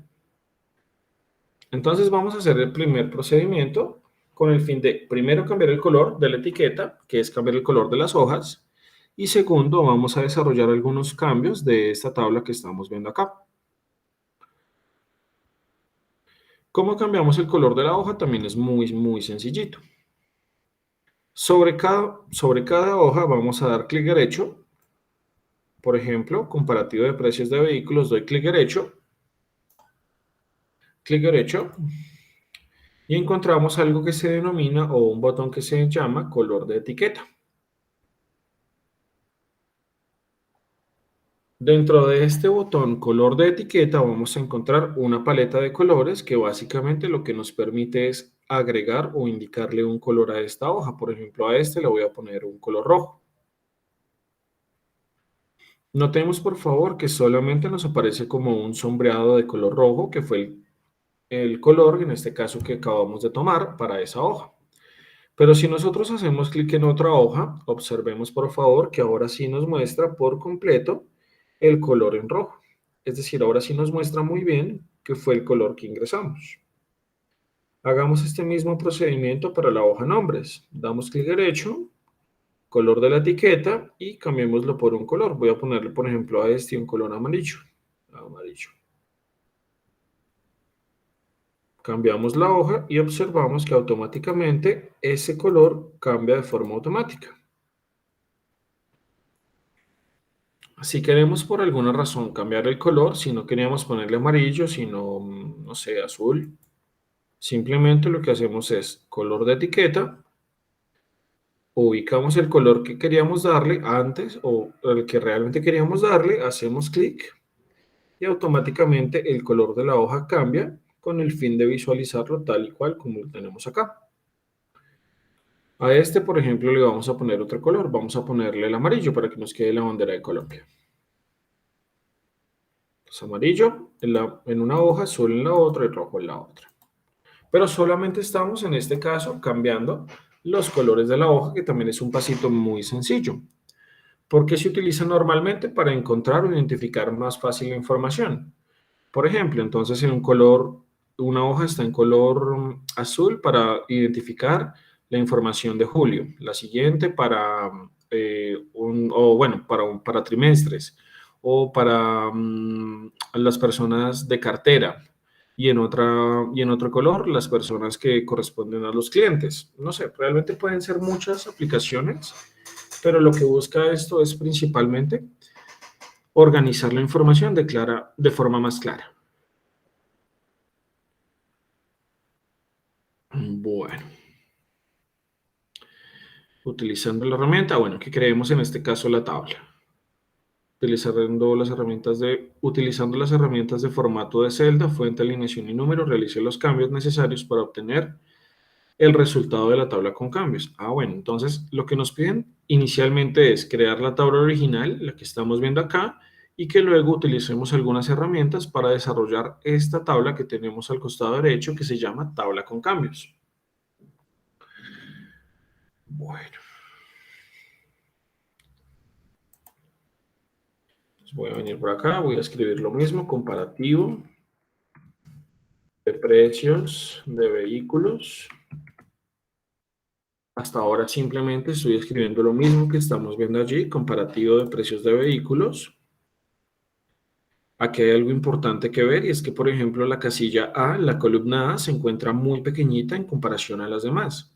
Entonces vamos a hacer el primer procedimiento con el fin de primero cambiar el color de la etiqueta, que es cambiar el color de las hojas, Y segundo, vamos a desarrollar algunos cambios de esta tabla que estamos viendo acá. ¿Cómo cambiamos el color de la hoja? También es muy sencillito. Sobre cada hoja vamos a dar clic derecho. Por ejemplo, comparativo de precios de vehículos, doy clic derecho, y encontramos algo que se denomina, o un botón que se llama color de etiqueta. Dentro de este botón color de etiqueta vamos a encontrar una paleta de colores que básicamente lo que nos permite es agregar o indicarle un color a esta hoja. Por ejemplo, a este le voy a poner un color rojo. Notemos por favor que solamente nos aparece como un sombreado de color rojo, que fue el color, en este caso, que acabamos de tomar para esa hoja. Pero si nosotros hacemos clic en otra hoja, observemos por favor que ahora sí nos muestra por completo el color en rojo. Es decir, ahora sí nos muestra muy bien qué fue el color que ingresamos. Hagamos este mismo procedimiento para la hoja nombres. Damos clic derecho, color de la etiqueta y cambiémoslo por un color. Voy a ponerle, por ejemplo, a este un color amarillo. Amarillo. Cambiamos la hoja y observamos que automáticamente ese color cambia de forma automática. Si queremos por alguna razón cambiar el color, si no queríamos ponerle amarillo, sino, no sé, azul, simplemente lo que hacemos es color de etiqueta, ubicamos el color que queríamos darle antes o el que realmente queríamos darle, hacemos clic y automáticamente el color de la hoja cambia con el fin de visualizarlo tal y cual como lo tenemos acá. A este, por ejemplo, le vamos a poner otro color. Vamos a ponerle el amarillo para que nos quede la bandera de Colombia. Es amarillo en una hoja, azul en la otra y rojo en la otra. Pero solamente estamos en este caso cambiando los colores de la hoja, que también es un pasito muy sencillo. ¿Por qué se utiliza normalmente? Para encontrar o identificar más fácil la información. Por ejemplo, entonces una hoja está en color azul para identificar la información de julio. La siguiente para trimestres o para las personas de cartera. Y en otro color, las personas que corresponden a los clientes. No sé, realmente pueden ser muchas aplicaciones, pero lo que busca esto es principalmente organizar la información de forma más clara. Bueno, utilizando la herramienta, que creemos en este caso la tabla. Utilizando las herramientas de formato de celda, fuente, alineación y número, realice los cambios necesarios para obtener el resultado de la tabla con cambios. Entonces lo que nos piden inicialmente es crear la tabla original, la que estamos viendo acá, y que luego utilicemos algunas herramientas para desarrollar esta tabla que tenemos al costado derecho, que se llama tabla con cambios. Bueno. Voy a venir por acá, voy a escribir lo mismo, comparativo de precios de vehículos. Hasta ahora simplemente estoy escribiendo lo mismo que estamos viendo allí, comparativo de precios de vehículos. Aquí hay algo importante que ver y es que, por ejemplo, la casilla A, la columna A, se encuentra muy pequeñita en comparación a las demás.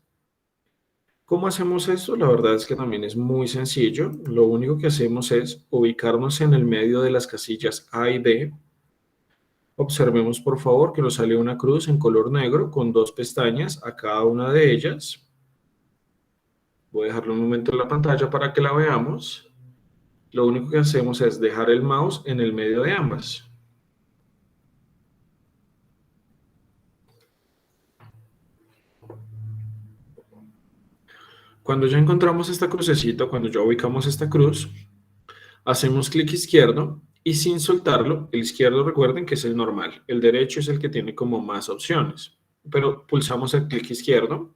¿Cómo hacemos esto? La verdad es que también es muy sencillo. Lo único que hacemos es ubicarnos en el medio de las casillas A y B. Observemos por favor que nos sale una cruz en color negro con dos pestañas a cada una de ellas. Voy a dejarlo un momento en la pantalla para que la veamos. Lo único que hacemos es dejar el mouse en el medio de ambas. Cuando ya encontramos esta crucecita, cuando ya ubicamos esta cruz, hacemos clic izquierdo y sin soltarlo, el izquierdo recuerden que es el normal, el derecho es el que tiene como más opciones, pero pulsamos el clic izquierdo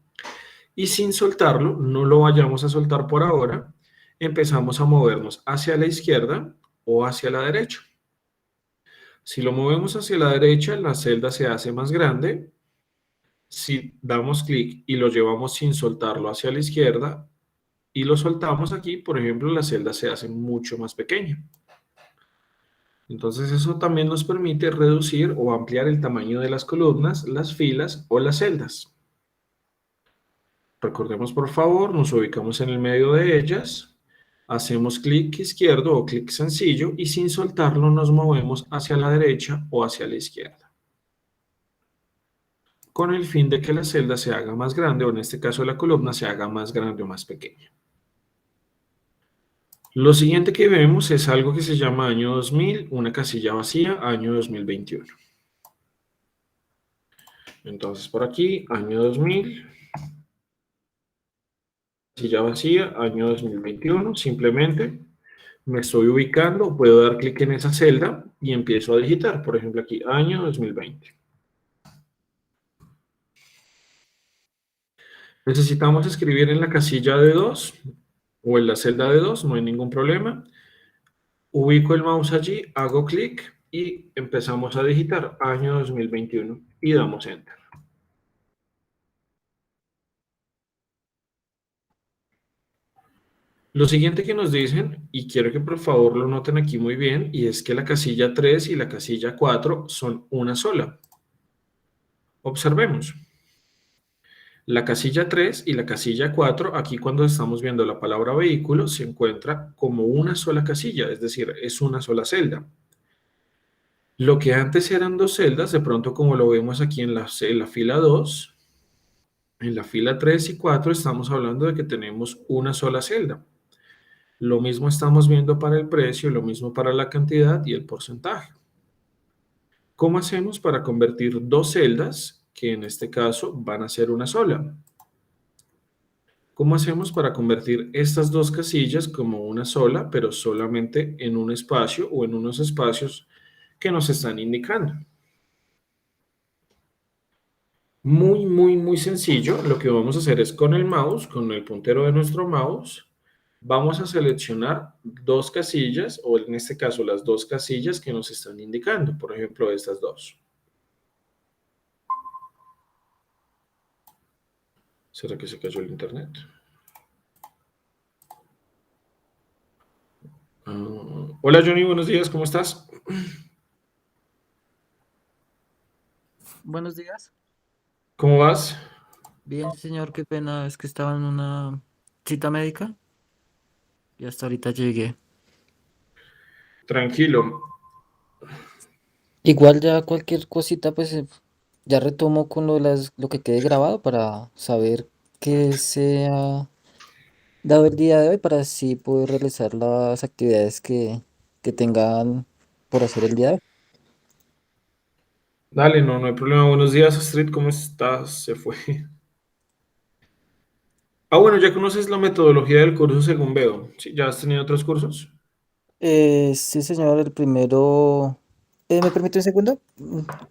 y sin soltarlo, no lo vayamos a soltar por ahora, empezamos a movernos hacia la izquierda o hacia la derecha. Si lo movemos hacia la derecha, la celda se hace más grande. Si damos clic y lo llevamos sin soltarlo hacia la izquierda, y lo soltamos aquí, por ejemplo, la celda se hace mucho más pequeña. Entonces eso también nos permite reducir o ampliar el tamaño de las columnas, las filas o las celdas. Recordemos por favor, nos ubicamos en el medio de ellas, hacemos clic izquierdo o clic sencillo y sin soltarlo nos movemos hacia la derecha o hacia la izquierda, con el fin de que la celda se haga más grande o en este caso la columna se haga más grande o más pequeña. Lo siguiente que vemos es algo que se llama año 2000, una casilla vacía, año 2021. Entonces por aquí, año 2000, casilla vacía, año 2021, simplemente me estoy ubicando, puedo dar clic en esa celda y empiezo a digitar, por ejemplo aquí, año 2020. Necesitamos escribir en la casilla de 2 o en la celda de 2, no hay ningún problema. Ubico el mouse allí, hago clic y empezamos a digitar año 2021 y damos enter. Lo siguiente que nos dicen, y quiero que por favor lo noten aquí muy bien, y es que la casilla 3 y la casilla 4 son una sola. Observemos. La casilla 3 y la casilla 4, aquí cuando estamos viendo la palabra vehículo, se encuentra como una sola casilla, es decir, es una sola celda. Lo que antes eran dos celdas, de pronto como lo vemos aquí en la fila 2, en la fila 3 y 4 estamos hablando de que tenemos una sola celda. Lo mismo estamos viendo para el precio, lo mismo para la cantidad y el porcentaje. ¿Cómo hacemos para convertir dos celdas, que en este caso van a ser una sola? ¿Cómo hacemos para convertir estas dos casillas como una sola, pero solamente en un espacio o en unos espacios que nos están indicando? Muy sencillo. Lo que vamos a hacer es con el mouse, con el puntero de nuestro mouse, vamos a seleccionar dos casillas, o en este caso las dos casillas que nos están indicando, por ejemplo, estas dos. ¿Será que se cayó el internet? Hola Johnny, buenos días, ¿cómo estás? Buenos días. ¿Cómo vas? Bien, sí, señor, qué pena, es que estaba en una cita médica y hasta ahorita llegué. Tranquilo. Igual ya cualquier cosita, pues ya retomo con lo que quede grabado para saber qué se ha dado el día de hoy para así poder realizar las actividades que tengan por hacer el día de hoy. Dale, no hay problema. Buenos días, Astrid, ¿cómo estás? Se fue. Bueno, ya conoces la metodología del curso según veo. ¿Sí? ¿Ya has tenido otros cursos? Sí, señor, el primero. ¿Me permite un segundo?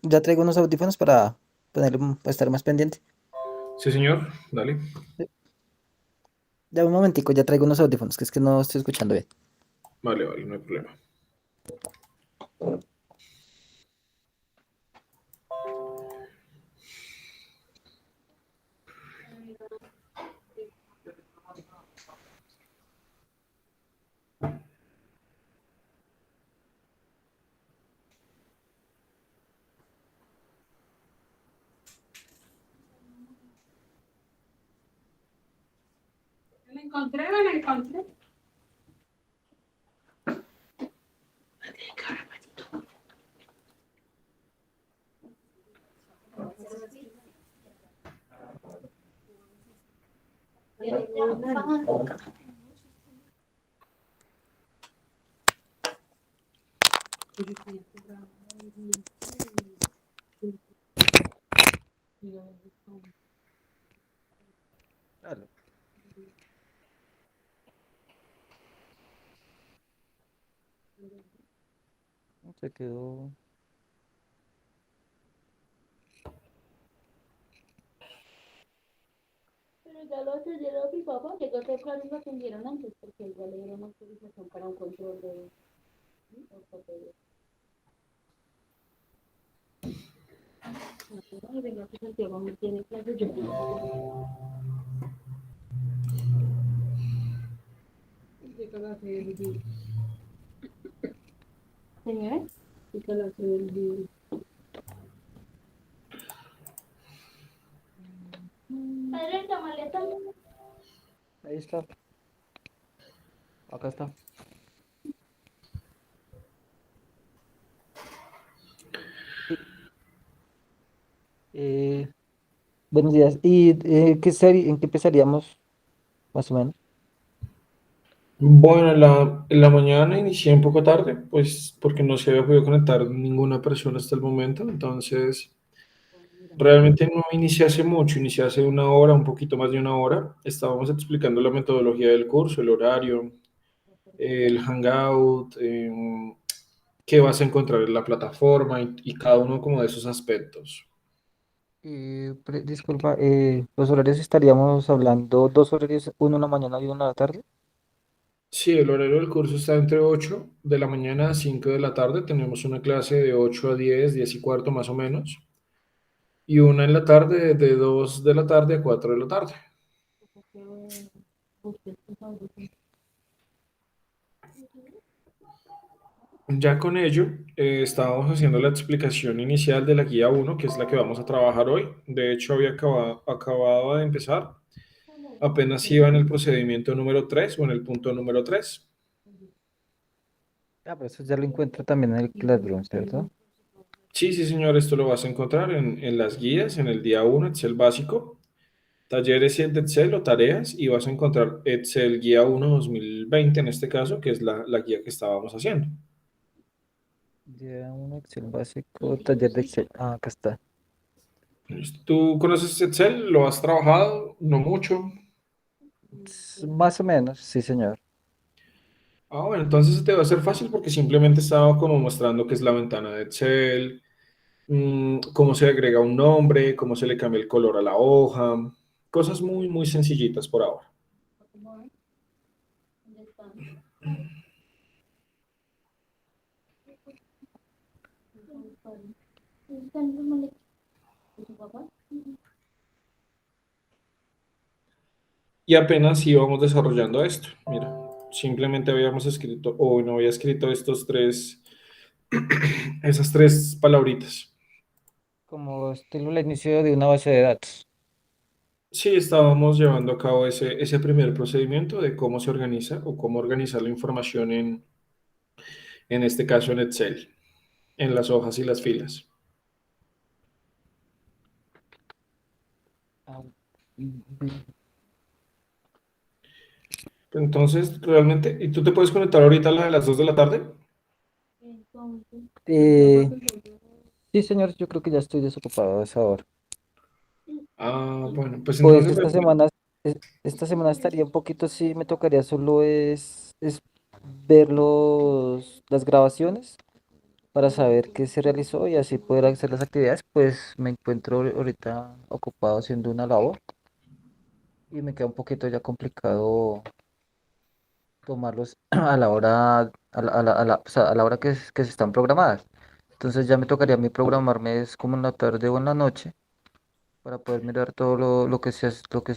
Ya traigo unos audífonos para para estar más pendiente. Sí, señor, dale. Ya un momentico, ya traigo unos audífonos, que es que no estoy escuchando bien. Vale, no hay problema. ¿La encontré o la encontré? Claro. Se quedó. Pero ya lo atendieron mi papá, llegó temprano y lo atendieron antes, porque ya le dieron autorización para un control de ortopedia. Ay, venga, que Santiago me tiene clase yo. Señora, ¿qué clase del bill? Padre, la maleta. Ahí está, acá está. Sí, eh, buenos días. ¿Y qué serie, en qué empezaríamos, más o menos? Bueno, en la mañana inicié un poco tarde, pues porque no se había podido conectar ninguna persona hasta el momento, entonces realmente no inicié hace mucho, inicié hace una hora, un poquito más de una hora. Estábamos explicando la metodología del curso, el horario, el hangout, qué vas a encontrar en la plataforma y cada uno como de esos aspectos. Disculpa, los horarios estaríamos hablando, dos horarios, uno en la mañana y uno en la tarde. Sí, el horario del curso está entre 8 de la mañana a 5 de la tarde. Tenemos una clase de 8 a 10, 10 y cuarto más o menos. Y una en la tarde de 2 de la tarde a 4 de la tarde. Ya con ello, estábamos haciendo la explicación inicial de la guía uno, que es la que vamos a trabajar hoy. De hecho, había acabado de empezar. Apenas iba en el procedimiento número 3 o en el punto número 3. Ah, pero eso ya lo encuentro también en el Classroom, ¿cierto? Sí, sí, señor, esto lo vas a encontrar en las guías, en el día uno, Excel básico, talleres de Excel o tareas, y vas a encontrar Excel guía uno 2020 en este caso, que es la guía que estábamos haciendo. Ya un Excel básico, taller de Excel. Ah, acá está. Listo. ¿Tú conoces Excel? ¿Lo has trabajado? No mucho. Más o menos, sí, señor. Ah, bueno, entonces te va a ser fácil porque simplemente estaba como mostrando qué es la ventana de Excel, cómo se agrega un nombre, cómo se le cambia el color a la hoja, cosas muy, muy sencillitas por ahora. ¿Dónde están? ¿Están los maletas de su papá? Y apenas íbamos desarrollando esto. Mira, simplemente habíamos escrito, o no había escrito estos tres, esas tres palabritas. Como estilo el inicio de una base de datos. Sí, estábamos llevando a cabo ese primer procedimiento de cómo se organiza o cómo organizar la información en este caso en Excel, en las hojas y las filas. Ah, mm, Entonces, realmente, ¿y tú te puedes conectar ahorita a la de las 2 de la tarde? Entonces, eh, sí, señor, yo creo que ya estoy desocupado a esa hora. Ah, bueno, pues Pues entonces, esta semana estaría un poquito, sí, me tocaría solo es ver las grabaciones para saber qué se realizó y así poder hacer las actividades. Pues me encuentro ahorita ocupado haciendo una labor y me queda un poquito ya complicado tomarlos a la hora, o sea, a la hora que se están programadas. Entonces ya me tocaría a mí programarme es como en la tarde o en la noche para poder mirar todo lo que se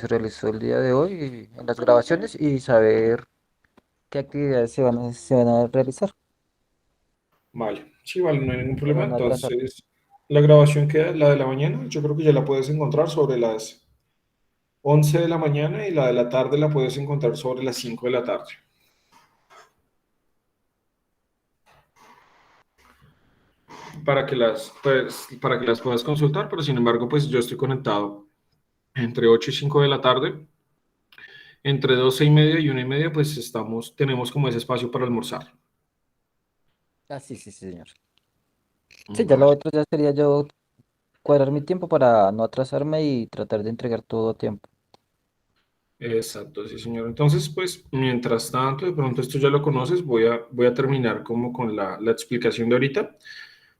realizó el día de hoy en las grabaciones y saber qué actividades se van a realizar vale, sí, vale, no hay ningún problema. para no atrasar. Entonces, la grabación queda, la de la mañana, yo creo que ya la puedes encontrar sobre las 11 de la mañana y la de la tarde la puedes encontrar sobre las 5 de la tarde, para que las puedas consultar, pero sin embargo, pues yo estoy conectado entre 8 y 5 de la tarde, entre 12 y media y 1 y media, pues tenemos como ese espacio para almorzar. Ah, sí, sí, sí, señor. Sí, ya lo Vale, otro ya sería yo cuadrar mi tiempo para no atrasarme y tratar de entregar todo a tiempo. exacto, sí, señor. Entonces, pues, mientras tanto, de pronto esto ya lo conoces, voy a terminar como con la explicación de ahorita,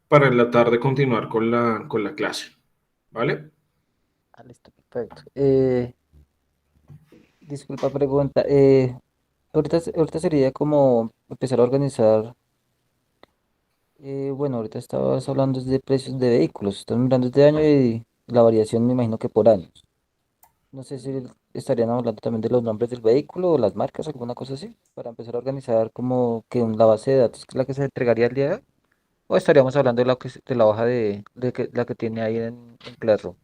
para en la tarde continuar con la clase, ¿vale? Ah, listo, perfecto. Disculpa, pregunta. Ahorita sería como empezar a organizar. Bueno, ahorita estabas hablando de precios de vehículos. Estás mirando este año y la variación me imagino que por años. No sé si estarían hablando también de los nombres del vehículo o las marcas, alguna cosa así, para empezar a organizar como que la base de datos que es la que se entregaría el día de hoy. O estaríamos hablando de de la hoja la que tiene ahí en Classroom.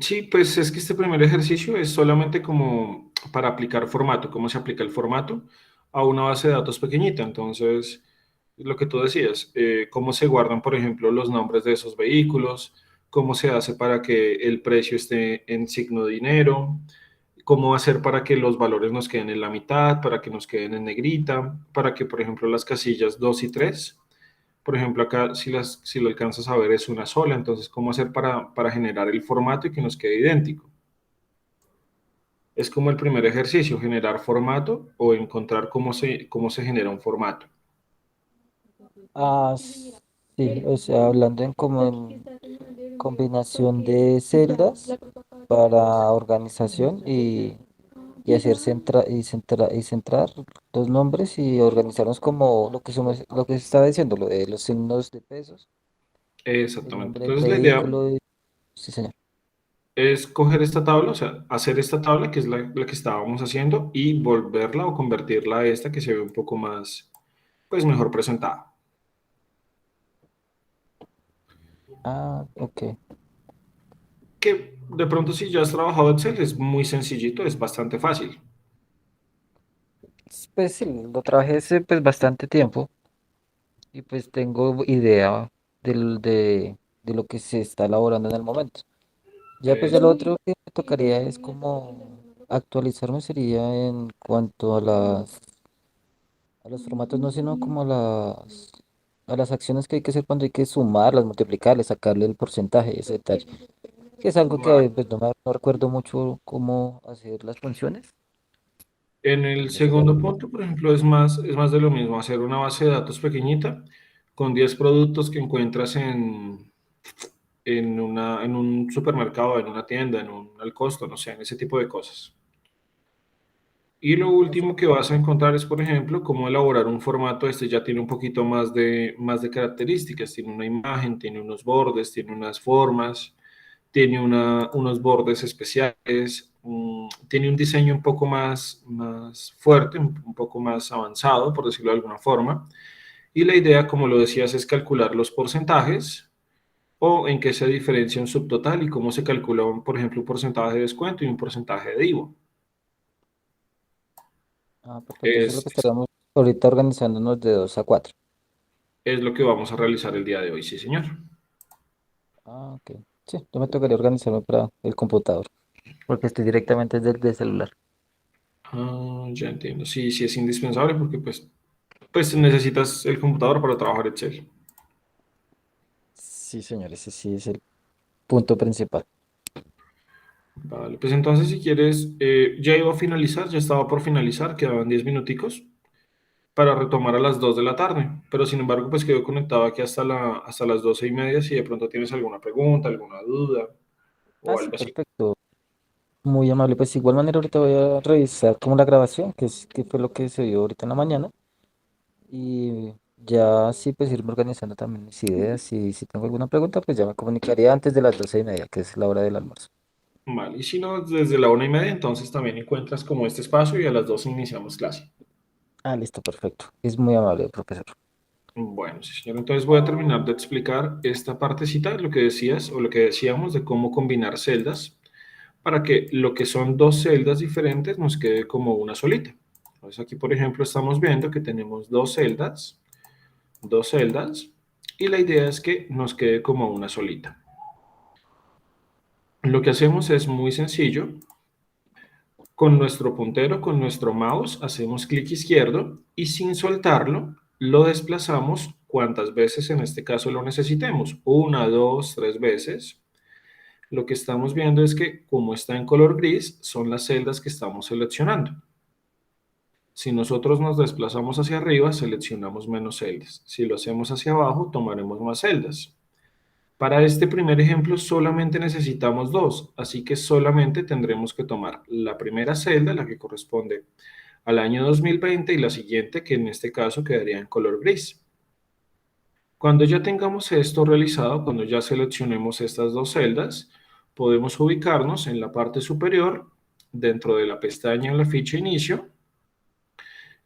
Sí, pues es que este primer ejercicio es solamente como para aplicar formato, cómo se aplica el formato a una base de datos pequeñita. Entonces, lo que tú decías, cómo se guardan, por ejemplo, los nombres de esos vehículos, cómo se hace para que el precio esté en signo de dinero, cómo hacer para que los valores nos queden en la mitad, para que nos queden en negrita, para que, por ejemplo, las casillas 2 y 3, por ejemplo, acá si lo alcanzas a ver es una sola, entonces, ¿cómo hacer para generar el formato y que nos quede idéntico? Es como el primer ejercicio, generar formato o encontrar cómo se genera un formato. Ah, sí, o sea, hablando en como en combinación de celdas para organización y hacer y centrar los nombres y organizarnos como lo que se estaba diciendo, lo de los signos de pesos, el Exactamente. nombre del Entonces, la idea vehículo, sí, señor. es coger esta tabla, o sea, hacer esta tabla, que es la que estábamos haciendo, y volverla o convertirla a esta que se ve un poco más, pues mejor presentada. Ah, ok. Que de pronto si ya has trabajado Excel es muy sencillito, es bastante fácil. Pues sí, lo trabajé hace pues bastante tiempo y pues tengo idea de lo que se está elaborando en el momento. Ya pues ya lo Eso. otro que me tocaría es como actualizarme sería en cuanto a a los formatos, no, sino como a las acciones que hay que hacer cuando hay que sumarlas, multiplicarles, sacarle el porcentaje, ese detalle. Que es algo que Vale. pues no recuerdo mucho cómo hacer las funciones. En el No sería segundo punto, por ejemplo, es más de lo mismo, hacer una base de datos pequeñita con 10 productos que encuentras en un supermercado, en una tienda, en un al costo, no sé, en ese tipo de cosas. Y lo así. último que vas a encontrar es, por ejemplo, cómo elaborar un formato. Este ya tiene un poquito más de características. Tiene una imagen, tiene unos bordes, tiene unas formas, tiene unos bordes especiales, tiene un diseño un poco más fuerte, un poco más avanzado, por decirlo de alguna forma. Y la idea, como lo decías, es calcular los porcentajes o en qué se diferencia un subtotal y cómo se calcula, por ejemplo, un porcentaje de descuento y un porcentaje de IVA. Ah, perfecto. Eso es lo Es, que estaríamos ahorita organizándonos de 2 a 4. es lo que vamos a realizar el día de hoy, sí, señor. Ah, ok. Sí, yo me tocaría organizarme para el computador, porque estoy directamente desde el celular. Ah, ya entiendo. Sí, sí es indispensable porque pues necesitas el computador para trabajar Excel. Sí, señor, ese sí es el punto principal. Vale, pues entonces si quieres, ya iba a finalizar, ya estaba por finalizar, quedaban 10 minuticos para retomar a las 2 de la tarde, pero sin embargo pues quedo conectado aquí hasta las 12:30 si de pronto tienes alguna pregunta, alguna duda Ah, o sí, algo así. perfecto. Muy amable. Pues igual manera ahorita voy a revisar como la grabación, que fue lo que se vio ahorita en la mañana. Y ya sí, pues irme organizando también mis ideas. Y si tengo alguna pregunta, pues ya me comunicaría antes de las 12:30, que es la hora del almuerzo. Vale, y si no, desde la 1:30 entonces también encuentras como este espacio y a las 2 iniciamos clase. Ah, listo, perfecto. Es muy amable, profesor. Bueno, sí, señor. Entonces voy a terminar de explicar esta partecita, lo que decías o lo que decíamos de cómo combinar celdas para que lo que son dos celdas diferentes nos quede como una solita. Entonces aquí, por ejemplo, estamos viendo que tenemos dos celdas, y la idea es que nos quede como una solita. Lo que hacemos es muy sencillo. Con nuestro puntero, con nuestro mouse, hacemos clic izquierdo y sin soltarlo, lo desplazamos cuantas veces en este caso lo necesitemos. Una, dos, tres veces. Lo que estamos viendo es que como está en color gris, son las celdas que estamos seleccionando. Si nosotros nos desplazamos hacia arriba, seleccionamos menos celdas. Si lo hacemos hacia abajo, tomaremos más celdas. Para este primer ejemplo solamente necesitamos dos, así que solamente tendremos que tomar la primera celda, la que corresponde al año 2020, y la siguiente, que en este caso quedaría en color gris. Cuando ya tengamos esto realizado, cuando ya seleccionemos estas dos celdas, podemos ubicarnos en la parte superior, dentro de la pestaña en la ficha inicio.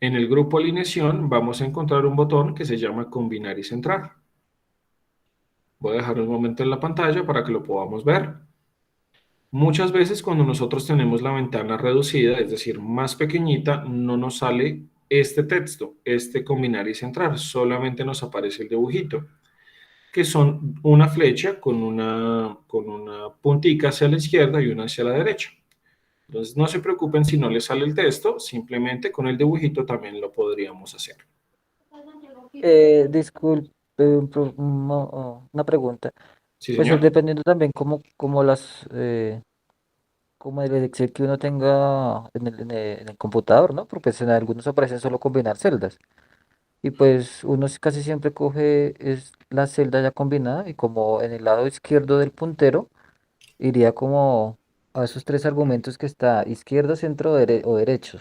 En el grupo alineación vamos a encontrar un botón que se llama combinar y centrar. Voy a dejar un momento en la pantalla para que lo podamos ver. Muchas veces cuando nosotros tenemos la ventana reducida, es decir, más pequeñita, no nos sale este texto, este combinar y centrar, solamente nos aparece el dibujito, que son una flecha con una puntica hacia la izquierda y una hacia la derecha. Entonces no se preocupen si no les sale el texto, simplemente con el dibujito también lo podríamos hacer. Disculpe, una pregunta. ¿Sí, Pues señor? dependiendo también como el Excel que uno tenga en el computador, ¿no? Porque pues en algunos aparecen solo combinar celdas. Y pues uno casi siempre coge es la celda ya combinada y como en el lado izquierdo del puntero iría como a esos tres argumentos que está izquierda, centro o derecho.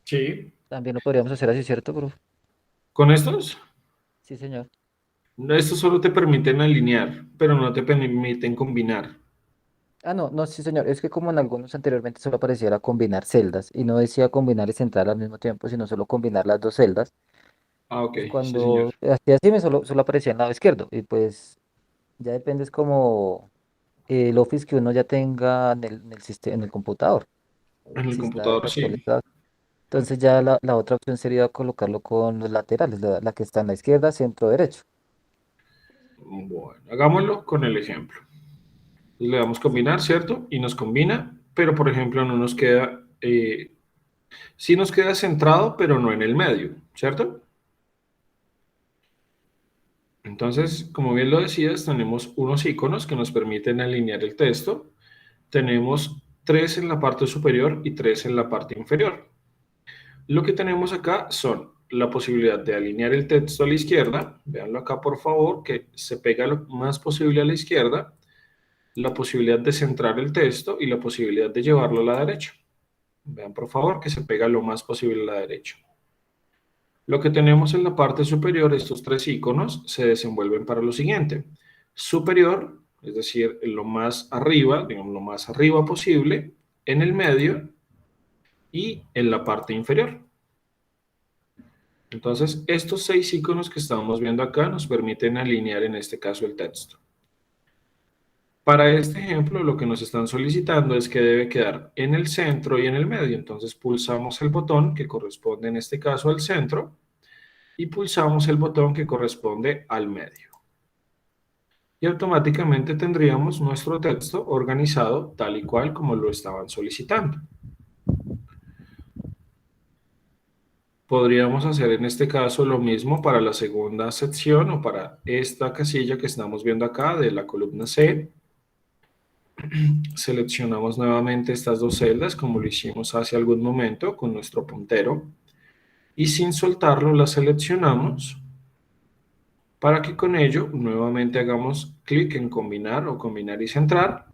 Sí. También lo podríamos hacer así, ¿cierto, profe? ¿Con estos? Sí, señor. No, estos solo te permiten alinear, pero no te permiten combinar. Ah, no, no, sí, señor. Es que como en algunos anteriormente solo apareciera combinar celdas y no decía combinar y centrar al mismo tiempo, sino solo combinar las dos celdas. Ah, ok, Pues sí, señor. cuando hacía así, solo aparecía en el lado izquierdo. Y pues ya depende, es como el Office que uno ya tenga en el computador, En el si está computador sí. actualizado. Entonces ya la otra opción sería colocarlo con los laterales, la que está en la izquierda, centro, derecho. Bueno, hagámoslo con el ejemplo. Le damos combinar, ¿cierto? Y nos combina, pero por ejemplo no nos queda, sí nos queda centrado, pero no en el medio, ¿cierto? Entonces, como bien lo decías, tenemos unos iconos que nos permiten alinear el texto. Tenemos tres en la parte superior y tres en la parte inferior. Lo que tenemos acá son la posibilidad de alinear el texto a la izquierda. Véanlo acá, por favor, que se pega lo más posible a la izquierda. La posibilidad de centrar el texto y la posibilidad de llevarlo a la derecha. Vean, por favor, que se pega lo más posible a la derecha. Lo que tenemos en la parte superior, estos tres iconos, se desenvuelven para lo siguiente. Superior, es decir, lo más arriba, digamos, lo más arriba posible, en el medio y en la parte inferior. Entonces, estos seis iconos que estamos viendo acá nos permiten alinear en este caso el texto. Para este ejemplo, lo que nos están solicitando es que debe quedar en el centro y en el medio. Entonces, pulsamos el botón que corresponde en este caso al centro y pulsamos el botón que corresponde al medio. Y automáticamente tendríamos nuestro texto organizado tal y cual como lo estaban solicitando. Podríamos hacer en este caso lo mismo para la segunda sección o para esta casilla que estamos viendo acá de la columna C. Seleccionamos nuevamente estas dos celdas como lo hicimos hace algún momento con nuestro puntero y sin soltarlo las seleccionamos para que con ello nuevamente hagamos clic en combinar o combinar y centrar.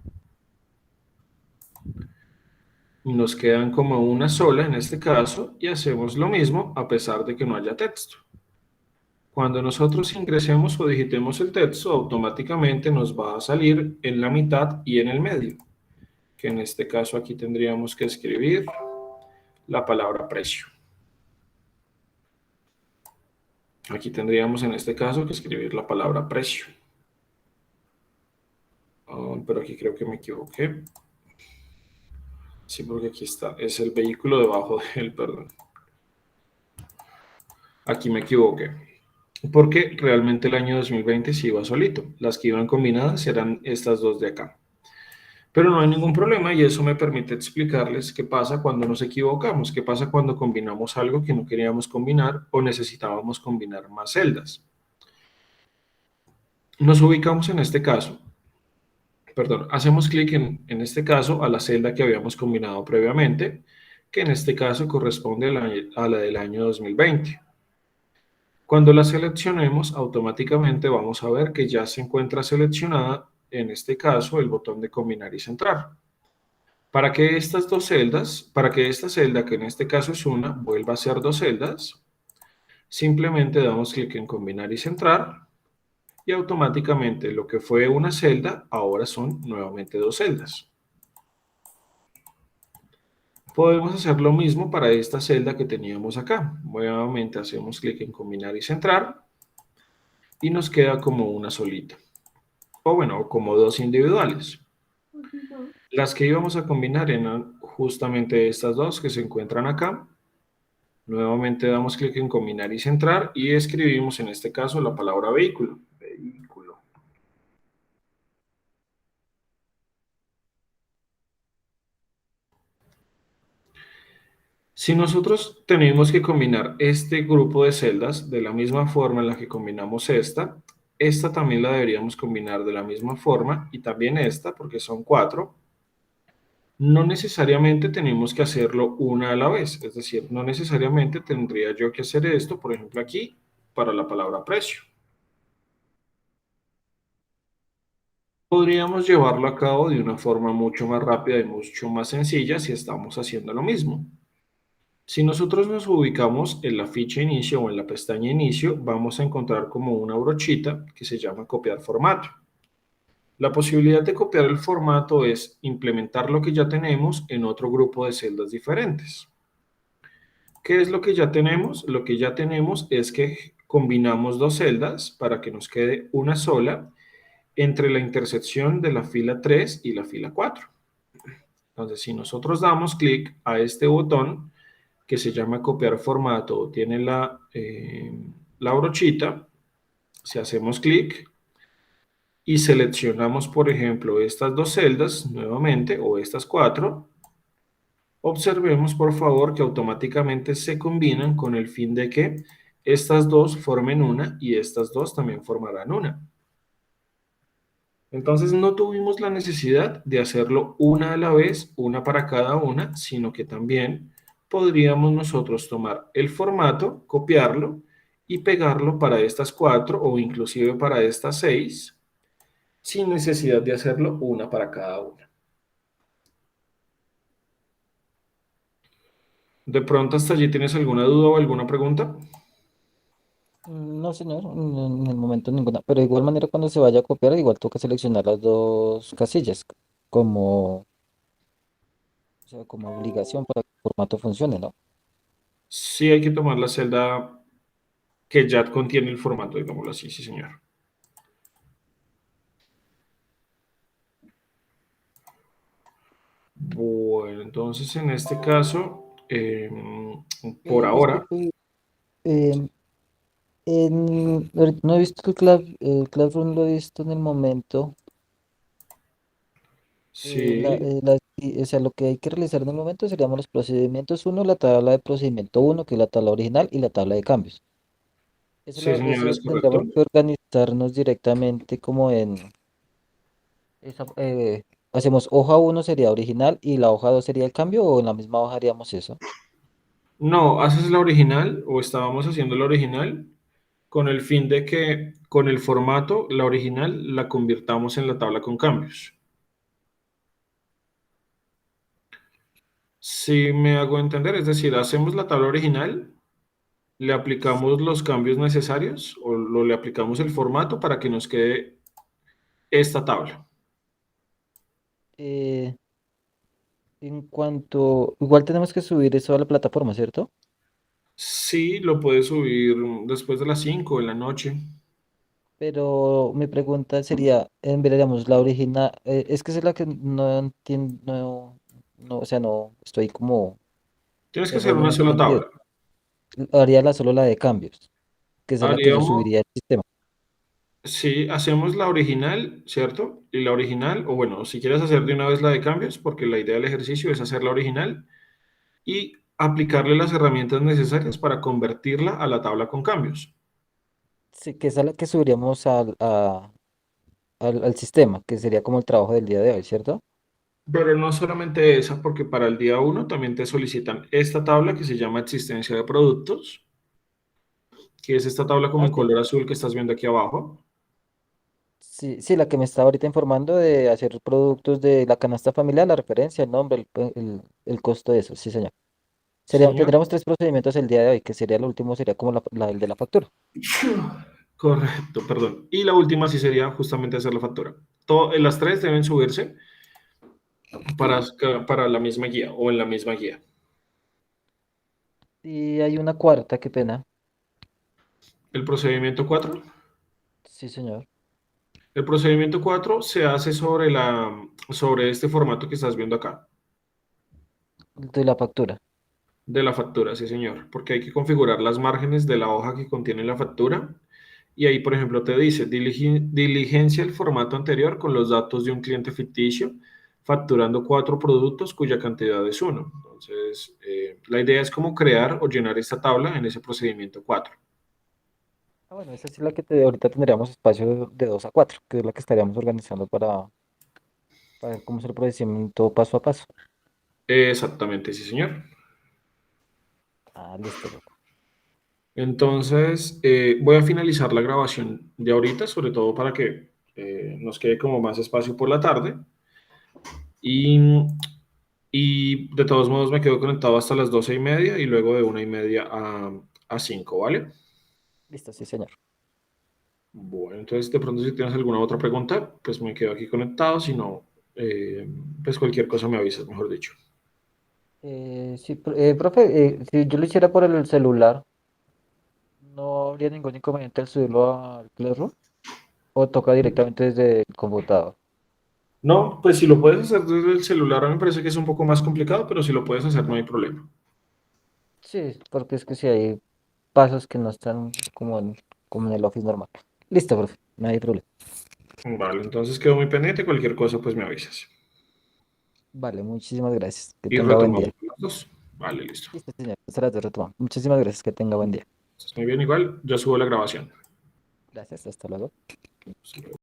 Nos quedan como una sola en este caso y hacemos lo mismo a pesar de que no haya texto. Cuando nosotros ingresemos o digitemos el texto, automáticamente nos va a salir en la mitad y en el medio, que en este caso aquí tendríamos que escribir la palabra precio. Aquí tendríamos en este caso que escribir la palabra precio. Pero aquí creo que me equivoqué. Sí, porque aquí está, es el vehículo debajo del, perdón. Aquí me equivoqué. Porque realmente el año 2020 sí iba solito. Las que iban combinadas eran estas dos de acá. Pero no hay ningún problema y eso me permite explicarles qué pasa cuando nos equivocamos, qué pasa cuando combinamos algo que no queríamos combinar o necesitábamos combinar más celdas. Nos ubicamos en este caso, perdón, hacemos clic en este caso a la celda que habíamos combinado previamente, que en este caso corresponde a la del año 2020. Cuando la seleccionemos, automáticamente vamos a ver que ya se encuentra seleccionada, en este caso, el botón de combinar y centrar. Para que estas dos celdas, para que esta celda, que en este caso es una, vuelva a ser dos celdas, simplemente damos clic en combinar y centrar y automáticamente lo que fue una celda ahora son nuevamente dos celdas. Podemos hacer lo mismo para esta celda que teníamos acá. Nuevamente hacemos clic en combinar y centrar y nos queda como una solita. O bueno, como dos individuales. Las que íbamos a combinar eran justamente estas dos que se encuentran acá. Nuevamente damos clic en combinar y centrar y escribimos en este caso la palabra vehículo. Vehículo. Si nosotros tenemos que combinar este grupo de celdas de la misma forma en la que combinamos esta también la deberíamos combinar de la misma forma y también esta, porque son cuatro. No necesariamente tenemos que hacerlo una a la vez, es decir, no necesariamente tendría yo que hacer esto, por ejemplo aquí, para la palabra precio. Podríamos llevarlo a cabo de una forma mucho más rápida y mucho más sencilla si estamos haciendo lo mismo. Si nosotros nos ubicamos en la ficha inicio o en la pestaña inicio, vamos a encontrar como una brochita que se llama copiar formato. La posibilidad de copiar el formato es implementar lo que ya tenemos en otro grupo de celdas diferentes. ¿Qué es lo que ya tenemos? Lo que ya tenemos es que combinamos dos celdas para que nos quede una sola entre la intersección de la fila 3 y la fila 4. Entonces, si nosotros damos clic a este botón que se llama copiar formato, tiene la brochita, si hacemos clic y seleccionamos, por ejemplo, estas dos celdas nuevamente o estas cuatro, observemos por favor que automáticamente se combinan con el fin de que estas dos formen una y estas dos también formarán una. Entonces no tuvimos la necesidad de hacerlo una a la vez, una para cada una, sino que también podríamos nosotros tomar el formato, copiarlo y pegarlo para estas cuatro o inclusive para estas seis, sin necesidad de hacerlo una para cada una. ¿De pronto hasta allí tienes alguna duda o alguna pregunta? No, señor, en el momento ninguna. Pero de igual manera cuando se vaya a copiar, igual toca seleccionar las dos casillas como, o sea, como obligación para que el formato funcione, ¿no? Sí hay que tomar la celda que ya contiene el formato, digámoslo así, sí señor. Bueno, entonces en este caso, por ahora, Disculpe, em, ahorita no he visto el Classroom, lo he visto en el momento. sí, O sea, lo que hay que realizar en el momento seríamos los procedimientos uno, la tabla de procedimiento uno, que es la tabla original, y la tabla de cambios. sí señor, Eso es tendríamos correcto. que organizarnos directamente como en esa, hacemos hoja uno sería original y la hoja 2 sería el cambio, o en la misma hoja haríamos eso. No, haces la original o estábamos haciendo la original con el fin de que con el formato, la original la convirtamos en la tabla con cambios. Si me hago entender, es decir, hacemos la tabla original, le aplicamos los cambios necesarios o le aplicamos el formato para que nos quede esta tabla. Eh, en cuanto, igual tenemos que subir eso a la plataforma, ¿cierto? Sí, lo puedes subir después de las 5 de la noche. Pero mi pregunta sería, veríamos la original, es que esa es la que no entiendo, o sea, no, estoy como Tienes que hacer una erróneamente sola entendido. tabla. Haría solo la de cambios, que esa es la que yo Haríamos, subiría al sistema. sí, hacemos la original, ¿cierto? Y la original, o bueno, si quieres hacer de una vez la de cambios, porque la idea del ejercicio es hacer la original y aplicarle las herramientas necesarias para convertirla a la tabla con cambios. Sí, que esa es la que subiríamos al sistema, que sería como el trabajo del día de hoy, ¿cierto? Pero no solamente esa, porque para el día uno también te solicitan esta tabla que se llama existencia de productos, que es esta tabla como Ah, en ok. color azul que estás viendo aquí abajo. Sí, sí, la que me está ahorita informando de hacer productos de la canasta familiar, la referencia, el nombre, el costo de eso, sí, señor. Sí, señor. Tendríamos tres procedimientos el día de hoy, que sería el último, sería como el de la factura. Correcto, perdón. Y la última sí sería justamente hacer la factura. Las tres deben subirse para, para la misma guía o en la misma guía. Y hay una cuarta, qué pena. El procedimiento 4. Sí, señor. El procedimiento 4 se hace sobre este formato que estás viendo acá, De la factura. de la factura, sí señor, porque hay que configurar las márgenes de la hoja que contiene la factura y ahí, por ejemplo, te dice, diligencia el formato anterior con los datos de un cliente ficticio, facturando 4 productos cuya cantidad es uno. Entonces, la idea es cómo crear o llenar esta tabla en ese procedimiento 4. Ah, bueno, esa sí es la que ahorita tendríamos espacio de 2 a 4, que es la que estaríamos organizando para ver cómo es el procedimiento paso a paso. Exactamente, sí señor. Ah, listo, loco. Entonces, voy a finalizar la grabación de ahorita, sobre todo para que nos quede como más espacio por la tarde. Y, y de todos modos me quedo conectado hasta las 12:30 y luego de 1:30 a 5, ¿vale? Listo, sí, señor. Bueno, entonces de pronto si tienes alguna otra pregunta, pues me quedo aquí conectado. Si no, eh, pues cualquier cosa me avisas, mejor dicho. Sí, profe, si yo lo hiciera por el celular, ¿no habría ningún inconveniente al subirlo al Classroom? ¿O toca directamente desde el computador? No, pues si lo puedes hacer desde el celular, a mí me parece que es un poco más complicado, pero si lo puedes hacer no hay problema. Sí, porque es que si hay pasos que no están como en el Office normal. Listo, profe, no hay problema. Vale, entonces quedo muy pendiente, cualquier cosa pues me avisas. Vale, muchísimas gracias. Que Y tenga buen día. retomamos las dos. Vale, listo. Listo, señor. Será de retomar. Muchísimas gracias. Que tenga buen día. Estás muy bien igual, ya subo la grabación. Gracias. Hasta luego. Hasta luego.